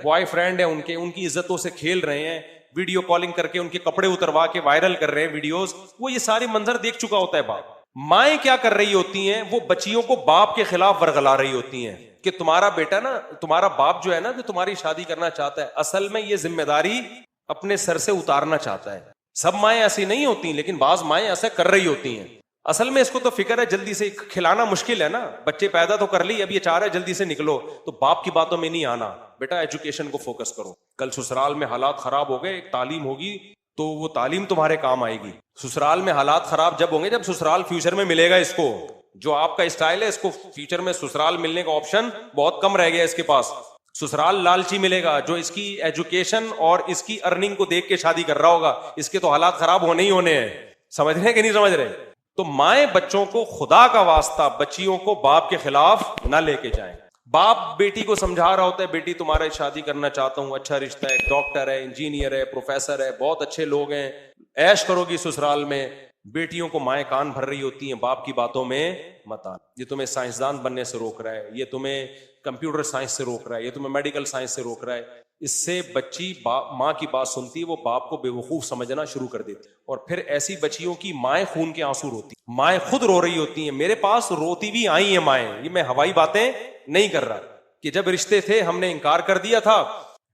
بوائے فرینڈ ہیں ان کی عزتوں سے کھیل رہے ہیں, ویڈیو کالنگ کر کے ان کے کپڑے اتروا کے وائرل کر رہے ہیں ویڈیوز. وہ یہ سارے منظر دیکھ چکا ہوتا ہے باپ. مائیں کیا کر رہی ہوتی ہیں, وہ بچیوں کو باپ کے خلاف ورغلا رہی ہوتی ہیں کہ تمہارا بیٹا نا, تمہارا باپ جو ہے نا جو تمہاری شادی کرنا چاہتا ہے, اصل میں یہ ذمہ داری اپنے سر سے اتارنا چاہتا ہے. سب مائیں ایسی نہیں ہوتی, لیکن بعض مائیں ایسا کر رہی ہوتی ہیں. اصل میں اس کو تو فکر ہے جلدی سے کھلانا مشکل ہے نا, بچے پیدا تو کر لی, اب یہ چاہ رہا ہے جلدی سے نکلو, تو باپ کی باتوں میں نہیں آنا, بیٹا ایجوکیشن کو فوکس کرو. کل سسرال میں حالات خراب ہو گئے, ایک تعلیم ہوگی تو وہ تعلیم تمہارے کام آئے گی. سسرال میں حالات خراب جب ہوں گے جب سسرال فیوچر میں ملے گا اس کو, جو آپ کا اسٹائل ہے اس کو فیوچر میں سسرال ملنے کا آپشن بہت کم رہ گیا اس کے پاس. سسرال لالچی ملے گا جو اس کی ایجوکیشن اور اس کی ارننگ کو دیکھ کے شادی کر رہا ہوگا, اس کے تو حالات خراب ہونے ہی ہونے ہیں. سمجھ رہے ہیں کہ نہیں سمجھ رہے؟ تو مائیں بچوں کو خدا کا واسطہ بچیوں کو باپ کے خلاف نہ لے کے جائیں. باپ بیٹی کو سمجھا رہا ہوتا ہے, بیٹی تمہارا شادی کرنا چاہتا ہوں, اچھا رشتہ ہے, ڈاکٹر ہے, انجینئر ہے, پروفیسر ہے, بہت اچھے لوگ ہیں, عیش کرو گی سسرال میں. بیٹیوں کو مائیں کان بھر رہی ہوتی ہیں, باپ کی باتوں میں مت آنا, یہ تمہیں سائنسدان بننے سے روک رہا ہے, یہ تمہیں کمپیوٹر سائنس سے روک رہا ہے, یہ تمہیں میڈیکل سائنس سے روک رہا ہے. اس سے بچی ماں کی بات سنتی ہے, وہ باپ کو بے وقوف سمجھنا شروع کر دیتی, اور پھر ایسی بچیوں کی مائیں خون کے آنسو روتی, مائیں خود رو رہی ہوتی ہیں. میرے پاس روتی بھی آئی ہیں مائیں, یہ میں ہوائی باتیں نہیں کر رہا, کہ جب رشتے تھے ہم نے انکار کر دیا تھا,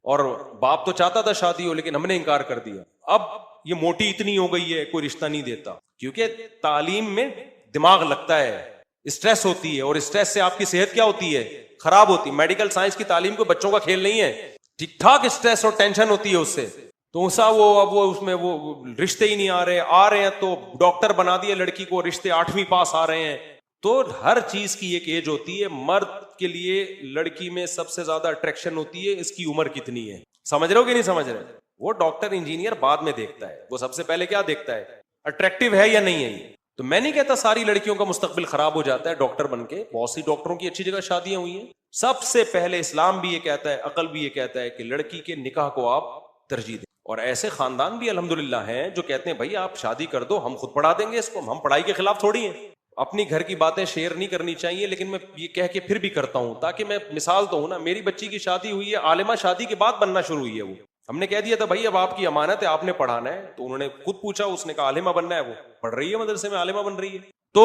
اور باپ تو چاہتا تھا شادی ہو لیکن ہم نے انکار کر دیا. اب یہ موٹی اتنی ہو گئی ہے کوئی رشتہ نہیں دیتا, کیونکہ تعلیم میں دماغ لگتا ہے, اسٹریس ہوتی ہے, اور اسٹریس سے آپ کی صحت کیا ہوتی ہے, خراب ہوتی. میڈیکل سائنس کی تعلیم کو بچوں کا کھیل نہیں ہے, ٹھیک ٹھاک اسٹریس اور ٹینشن ہوتی ہے اس سے. تو وہ اس میں وہ رشتے ہی نہیں آ رہے ہیں تو ڈاکٹر بنا دیا لڑکی کو, رشتے 8ویں پاس آ رہے ہیں. تو ہر چیز کی ایک ایج ہوتی ہے. مرد کے لیے لڑکی میں سب سے زیادہ اٹریکشن ہوتی ہے اس کی عمر کتنی ہے. سمجھ رہے ہو کہ نہیں سمجھ رہے؟ وہ ڈاکٹر انجینئر بعد میں دیکھتا ہے, وہ سب سے پہلے کیا دیکھتا ہے, اٹریکٹیو ہے یا نہیں ہے. تو میں نہیں کہتا ساری لڑکیوں کا مستقبل خراب ہو جاتا ہے ڈاکٹر بن کے, بہت سی ڈاکٹروں کی اچھی جگہ شادیاں ہوئی ہیں. سب سے پہلے اسلام بھی یہ کہتا ہے, عقل بھی یہ کہتا ہے کہ لڑکی کے نکاح کو آپ ترجیح دیں. اور ایسے خاندان بھی الحمدللہ ہیں جو کہتے ہیں بھائی آپ شادی کر دو, ہم خود پڑھا دیں گے اس کو, ہم پڑھائی کے خلاف تھوڑی ہیں. اپنی گھر کی باتیں شیئر نہیں کرنی چاہیے, لیکن میں یہ کہہ کے پھر بھی کرتا ہوں تاکہ میں مثال تو ہوں نا. میری بچی کی شادی ہوئی ہے, عالمہ شادی کے بعد بننا شروع ہوئی ہے. وہ ہم نے کہہ دیا تھا بھائی اب آپ کی امانت ہے, آپ نے پڑھانا ہے, تو انہوں نے خود پوچھا, اس نے کہا عالمہ بننا ہے, وہ پڑھ رہی ہے مدرسے میں, عالمہ بن رہی ہے. تو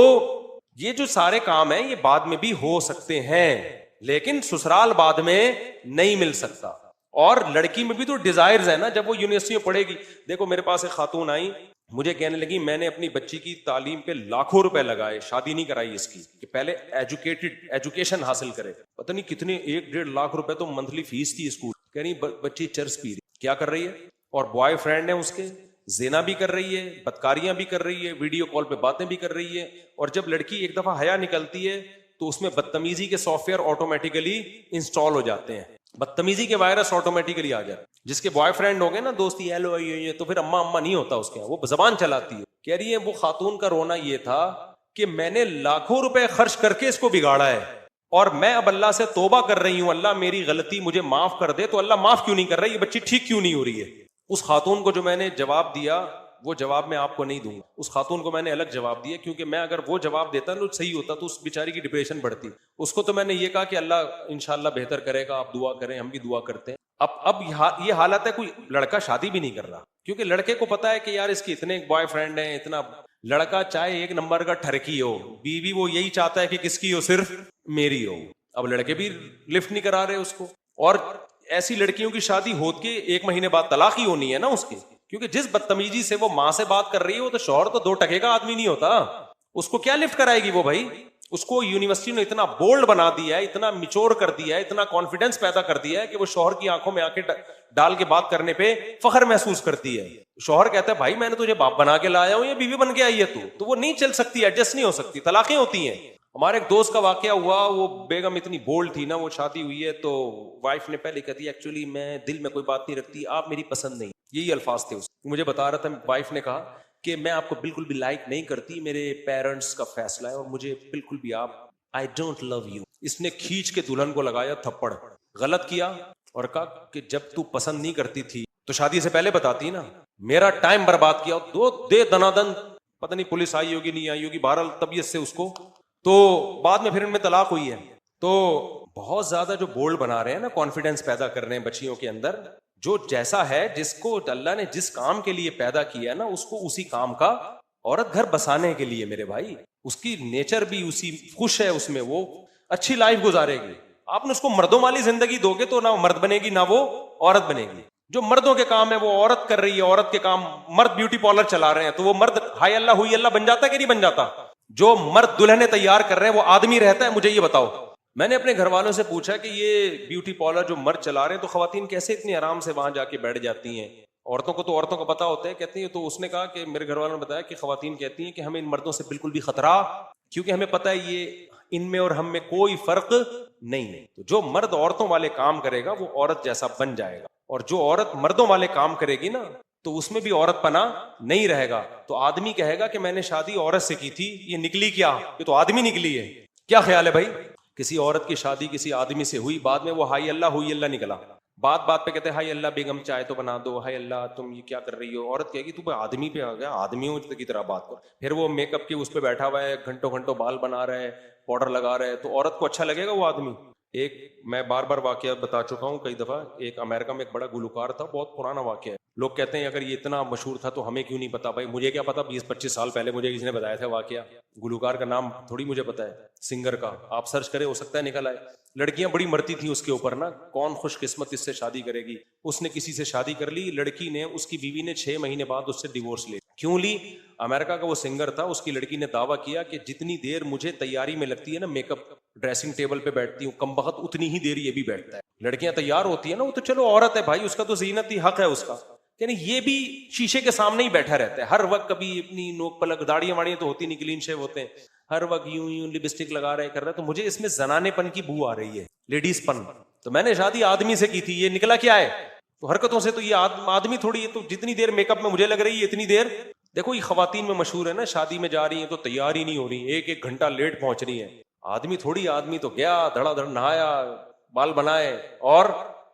یہ جو سارے کام ہیں یہ بعد میں بھی ہو سکتے ہیں, لیکن سسرال بعد میں نہیں مل سکتا. اور لڑکی میں بھی تو ڈیزائرز ہے نا, جب وہ یونیورسٹی میں پڑھے گی. دیکھو میرے پاس ایک خاتون آئی, مجھے کہنے لگی میں نے اپنی بچی کی تعلیم پہ لاکھوں روپے لگائے, شادی نہیں کرائی اس کی, کہ پہلے ایجوکیشن حاصل کرے. پتہ نہیں کتنے 1-1.5 لاکھ روپے تو منتھلی فیس تھی اسکول. کہہ رہی بچی چرس پی رہی, کیا کر رہی ہے, اور بوائے فرینڈ ہے اس کے, زنا بھی کر رہی ہے, بدکاریاں بھی کر رہی ہے, ویڈیو کال پہ باتیں بھی کر رہی ہے. اور جب لڑکی ایک دفعہ حیا نکلتی ہے تو اس میں بدتمیزی کے سافٹ ویئر آٹومیٹیکلی انسٹال ہو جاتے ہیں, بدتمیزی کے وائرس آٹومیٹیکلی آ جاتے. جس کے بوائے فرینڈ ہو گئے نا, دوستی ہیلو تو پھر اما نہیں ہوتا اس کے, وہ زبان چلاتی ہے. کہہ رہی ہے وہ خاتون کا رونا یہ تھا کہ میں نے لاکھوں روپے خرچ کر کے اس کو بگاڑا ہے, اور میں اب اللہ سے توبہ کر رہی ہوں, اللہ میری غلطی مجھے معاف کر دے. تو اللہ معاف کیوں نہیں کر رہا, یہ بچی ٹھیک کیوں نہیں ہو رہی ہے؟ اس خاتون کو جو میں نے جواب دیا وہ جواب میں آپ کو نہیں دوں گا. اس خاتون کو میں نے الگ جواب دیا, کیونکہ میں اگر وہ جواب دیتا تو صحیح ہوتا تو اس بیچاری کی ڈپریشن بڑھتی. اس کو تو میں نے یہ کہا کہ اللہ انشاءاللہ بہتر کرے گا, آپ دعا کریں, ہم بھی دعا کرتے ہیں. اب یہ حالت ہے, کوئی لڑکا شادی بھی نہیں کر رہا, کیونکہ لڑکے کو پتا ہے کہ یار اس کے اتنے بوائے فرینڈ ہیں, اتنا. لڑکا چاہے ایک نمبر کا ٹھرکی ہو, بیوی وہ یہی چاہتا ہے کہ کس کی ہو, صرف میری ہو. اب لڑکے بھی لفٹ نہیں کرا رہے اس کو, اور ایسی لڑکیوں کی شادی ہو کے 1 مہینے بعد طلاق ہی ہونی ہے نا اس کی, کیونکہ جس بدتمیزی سے وہ ماں سے بات کر رہی ہے وہ تو شوہر تو 2 ٹکے کا آدمی نہیں ہوتا, اس کو کیا لفٹ کرائے گی وہ بھائی. اس کو یونیورسٹی نے اتنا بولڈ بنا دیا ہے, اتنا میچور کر دیا ہے, اتنا کانفیڈنس پیدا کر دیا ہے کہ وہ شوہر کی آنکھوں میں آنکھیں ڈال کے بات کرنے پہ فخر محسوس کرتی ہے. شوہر کہتا ہے بھائی میں نے تجھے باپ بنا کے لایا ہوں, یہ بیوی بن کے آئی ہے تو وہ نہیں چل سکتی, ایڈجسٹ نہیں ہو سکتی, طلاقیں ہوتی ہیں. ہمارے ایک دوست کا واقعہ ہوا, وہ بیگم اتنی بولڈ تھی نا, وہ شادی ہوئی ہے تو وائف نے پہلے کہا دیا ایکچولی میں دل میں کوئی بات نہیں رکھتی, آپ میری پسند نہیں, یہی الفاظ تھے. مجھے بتا رہا تھا, وائف نے کہا کہ میں آپ کو بالکل بھی لائک نہیں کرتی, میرے پیرنٹس کا فیصلہ ہے اور مجھے بالکل بھی آپ I don't love you. اس نے کھینچ کے دلہن کو لگایا تھپڑ. غلط کیا, اور کہا کہ جب تو پسند نہیں کرتی تھی تو شادی سے پہلے بتاتی نا, میرا ٹائم برباد کیا, دے دنادن, پتہ نہیں پولیس آئی ہوگی نہیں آئی ہوگی, بہرحال طبیعت سے اس کو, تو بعد میں پھر ان میں طلاق ہوئی ہے. تو بہت زیادہ جو بولڈ بنا رہے ہیں نا, کانفیڈنس پیدا کر رہے ہیں بچیوں کے اندر, جو جیسا ہے, جس کو اللہ نے جس کام کے لیے پیدا کیا نا, اس کو اسی کام کا, عورت گھر بسانے کے لیے میرے بھائی, اس کی نیچر بھی اسی خوش ہے اس میں, وہ اچھی لائف گزارے گی. آپ نے اس کو مردوں والی زندگی دو گے تو نہ مرد بنے گی نہ وہ عورت بنے گی. جو مردوں کے کام ہے وہ عورت کر رہی ہے, عورت کے کام مرد بیوٹی پارلر چلا رہے ہیں, تو وہ مرد ہائی اللہ ہوئی اللہ بن جاتا ہے کہ نہیں بن جاتا؟ جو مرد دلہنیں تیار کر رہے ہیں وہ آدمی رہتا ہے؟ مجھے یہ بتاؤ. میں نے اپنے گھر والوں سے پوچھا کہ یہ بیوٹی پارلر جو مرد چلا رہے ہیں تو خواتین کیسے اتنی آرام سے وہاں جا کے بیٹھ جاتی ہیں؟ عورتوں کو تو عورتوں کو پتا ہوتا ہے, کہتی ہیں. تو اس نے کہا کہ میرے گھر والوں نے بتایا کہ خواتین کہتی ہیں کہ ہمیں ان مردوں سے بالکل بھی خطرہ, کیونکہ ہمیں پتا ہے یہ ان میں اور ہم میں کوئی فرق نہیں ہے. تو جو مرد عورتوں والے کام کرے گا وہ عورت جیسا بن جائے گا, اور جو عورت مردوں والے کام کرے گی نا تو اس میں بھی عورت پنا نہیں رہے گا. تو آدمی کہے گا کہ میں نے شادی عورت سے کی تھی, یہ نکلی کیا؟ یہ تو آدمی نکلی ہے. کیا خیال ہے بھائی؟ کسی عورت کی شادی کسی آدمی سے ہوئی, بعد میں وہ ہائی اللہ ہوئی اللہ نکلا, بات بات پہ کہتے ہیں ہائی اللہ بیگم چائے تو بنا دو, ہائی اللہ تم یہ کیا کر رہی ہو. عورت کہے گی تو آدمی پہ آ گیا, آدمیوں کی طرح بات کر. پھر وہ میک اپ کے اس پہ بیٹھا ہوا ہے, گھنٹوں گھنٹوں بال بنا رہا ہے, پاؤڈر لگا رہا ہے, تو عورت کو اچھا لگے گا وہ آدمی؟ ایک میں بار بار واقعہ بتا چکا ہوں کئی دفعہ, ایک امریکہ میں ایک بڑا گلوکار تھا, بہت پرانا واقعہ ہے. لوگ کہتے ہیں اگر یہ اتنا مشہور تھا تو ہمیں کیوں نہیں پتا. بھائی مجھے کیا پتا, 20-25 سال پہلے مجھے کسی نے بتایا تھا واقعہ. گلوکار کا نام تھوڑی مجھے پتا ہے, سنگر کا آپ سرچ کریں, ہو سکتا ہے نکل آئے. لڑکیاں بڑی مرتی تھیں اس کے اوپر نا, کون خوش قسمت اس سے شادی کرے گی. اس نے کسی سے شادی کر لی, لڑکی نے, اس کی بیوی نے 6 مہینے بعد اس سے ڈیورس لی. کیوں لی؟ امریکہ کا وہ سنگر تھا, اس کی لڑکی نے دعویٰ کیا کہ جتنی دیر مجھے تیاری میں لگتی ہے نا, میک اپ ڈریسنگ ٹیبل پہ بیٹھتی ہوں, کم بخت اتنی ہی دیر یہ بھی بیٹھتا ہے. لڑکیاں تیار ہوتی ہیں نا, وہ تو چلو عورت ہے بھائی, اس کا تو زینت ہی حق ہے اس کا, یعنی یہ بھی شیشے کے سامنے ہی بیٹھا رہتا ہے ہر وقت. کبھی اپنی نوک پلک, داڑیاں واڑیاں تو ہوتی نہیں, کلین شیو ہوتے ہیں, ہر وقت یوں لپسٹک لگا رہے کر رہے. تو مجھے اس میں زنانے پن کی بو آ رہی ہے, لیڈیز پن. تو میں نے شادی آدمی سے کی تھی, یہ نکلا کیا ہے؟ تو حرکتوں سے تو یہ آدمی تھوڑی ہے. تو جتنی دیر میک اپ میں مجھے لگ رہی ہے اتنی دیر, دیکھو یہ خواتین میں مشہور ہے نا, شادی میں جا رہی ہیں تو تیار ہی نہیں ہو رہی, 1-1 گھنٹہ لیٹ پہنچ رہی ہے. آدمی تھوڑی, آدمی تو گیا دھڑا دھڑ نہایا, بال بنائے, اور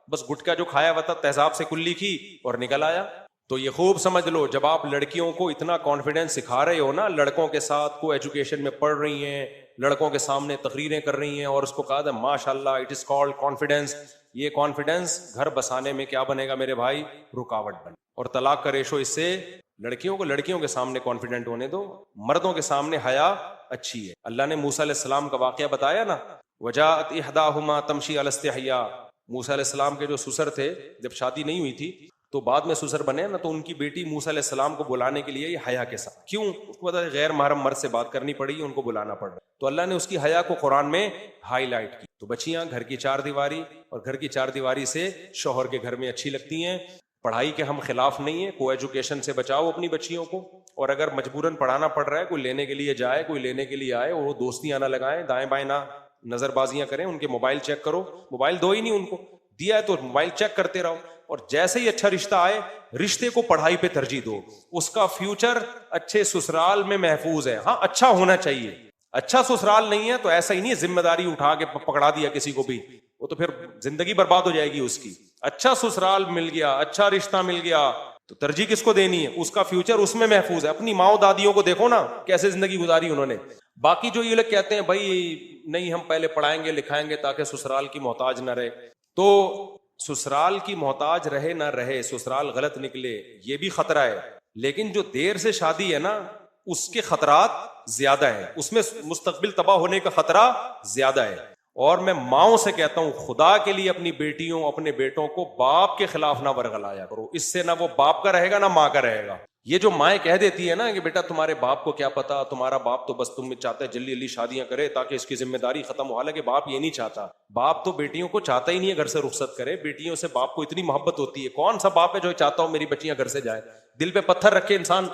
بس گٹکا جو کھایا ہوا تھا تیزاب سے کلی کی اور نکل آیا. تو یہ خوب سمجھ لو, جب آپ لڑکیوں کو اتنا کانفیڈینس سکھا رہے ہو نا, لڑکوں کے ساتھ کو ایجوکیشن میں پڑھ رہی ہیں, لڑکوں کے سامنے تقریریں کر رہی ہیں, اور اس کو کہا تھا ماشاء اللہ اٹ از کالڈ کانفیڈینس. یہ کانفیڈینس گھر بسانے میں کیا بنے گا میرے بھائی؟ رکاوٹ بنے. اور طلاق کا ریشو اس سے, لڑکیوں کو لڑکیوں کے سامنے کانفیڈنٹ ہونے دو, مردوں کے سامنے حیا اچھی ہے. اللہ نے موسیٰ علیہ السلام کا واقعہ بتایا نا, وجاءت احداہما تمشی علی استحیاء. موسیٰ علیہ السلام کے جو سسر تھے, جب شادی نہیں ہوئی تھی تو بعد میں سسر بنے نا, تو ان کی بیٹی موسیٰ علیہ السلام کو بلانے کے لیے یہ حیا کے ساتھ, کیوں؟ اس کو پتا ہے غیر محرم مرد سے بات کرنی پڑی, ان کو بلانا پڑ رہا. تو اللہ نے اس کی حیا کو قرآن میں ہائی لائٹ کی. تو بچیاں گھر کی 4 دیواری, اور گھر کی 4 دیواری سے شوہر کے گھر میں اچھی لگتی ہیں. پڑھائی کے ہم خلاف نہیں ہیں, کو ایجوکیشن سے بچاؤ اپنی بچیوں کو, اور اگر مجبوراً پڑھانا پڑ رہا ہے, کوئی لینے کے لیے جائے, کوئی لینے کے لیے آئے, اور وہ دوستیاں نہ لگائیں, دائیں بائیں نہ نظر بازیاں کریں, ان کے موبائل چیک کرو. موبائل دو ہی نہیں ان کو, دیا ہے تو موبائل چیک کرتے رہو. اور جیسے ہی اچھا رشتہ آئے, رشتے کو پڑھائی پہ ترجیح دو, اس کا فیوچر اچھے سسرال میں محفوظ ہے. ہاں اچھا ہونا چاہیے, اچھا سسرال نہیں ہے تو ایسا ہی نہیں ذمہ داری اٹھا کے پکڑا دیا کسی کو بھی, وہ تو پھر زندگی برباد ہو جائے گی اس کی. اچھا سسرال مل گیا, اچھا رشتہ مل گیا, تو ترجیح کس کو دینی ہے؟ اس کا فیوچر اس میں محفوظ ہے. اپنی ماؤں دادیوں کو دیکھو نا کیسے زندگی گزاری انہوں نے. باقی جو یہ لوگ کہتے ہیں بھائی نہیں ہم پہلے پڑھائیں گے لکھائیں گے تاکہ سسرال کی محتاج نہ رہے, تو سسرال کی محتاج رہے نہ رہے, سسرال غلط نکلے یہ بھی خطرہ ہے, لیکن جو دیر سے شادی ہے نا اس کے خطرات زیادہ ہیں, اس میں مستقبل تباہ ہونے کا خطرہ زیادہ ہے. اور میں ماؤں سے کہتا ہوں خدا کے لیے اپنی بیٹیوں اپنے بیٹوں کو باپ کے خلاف نہ ورغلایا کرو, اس سے نہ وہ باپ کا رہے گا نہ ماں کا رہے گا. یہ جو مائیں کہہ دیتی ہے نا کہ بیٹا تمہارے باپ کو کیا پتا, تمہارا باپ تو بس تم چاہتا ہے جلدی جلدی شادیاں کرے تاکہ اس کی ذمہ داری ختم ہو, حالانکہ باپ یہ نہیں چاہتا. باپ تو بیٹیوں کو چاہتا ہی نہیں ہے گھر سے رخصت کرے, بیٹیوں سے باپ کو اتنی محبت ہوتی ہے. کون سا باپ ہے جو چاہتا ہو میری بچیاں گھر سے جائے؟ دل پہ پتھر رکھ کے انسان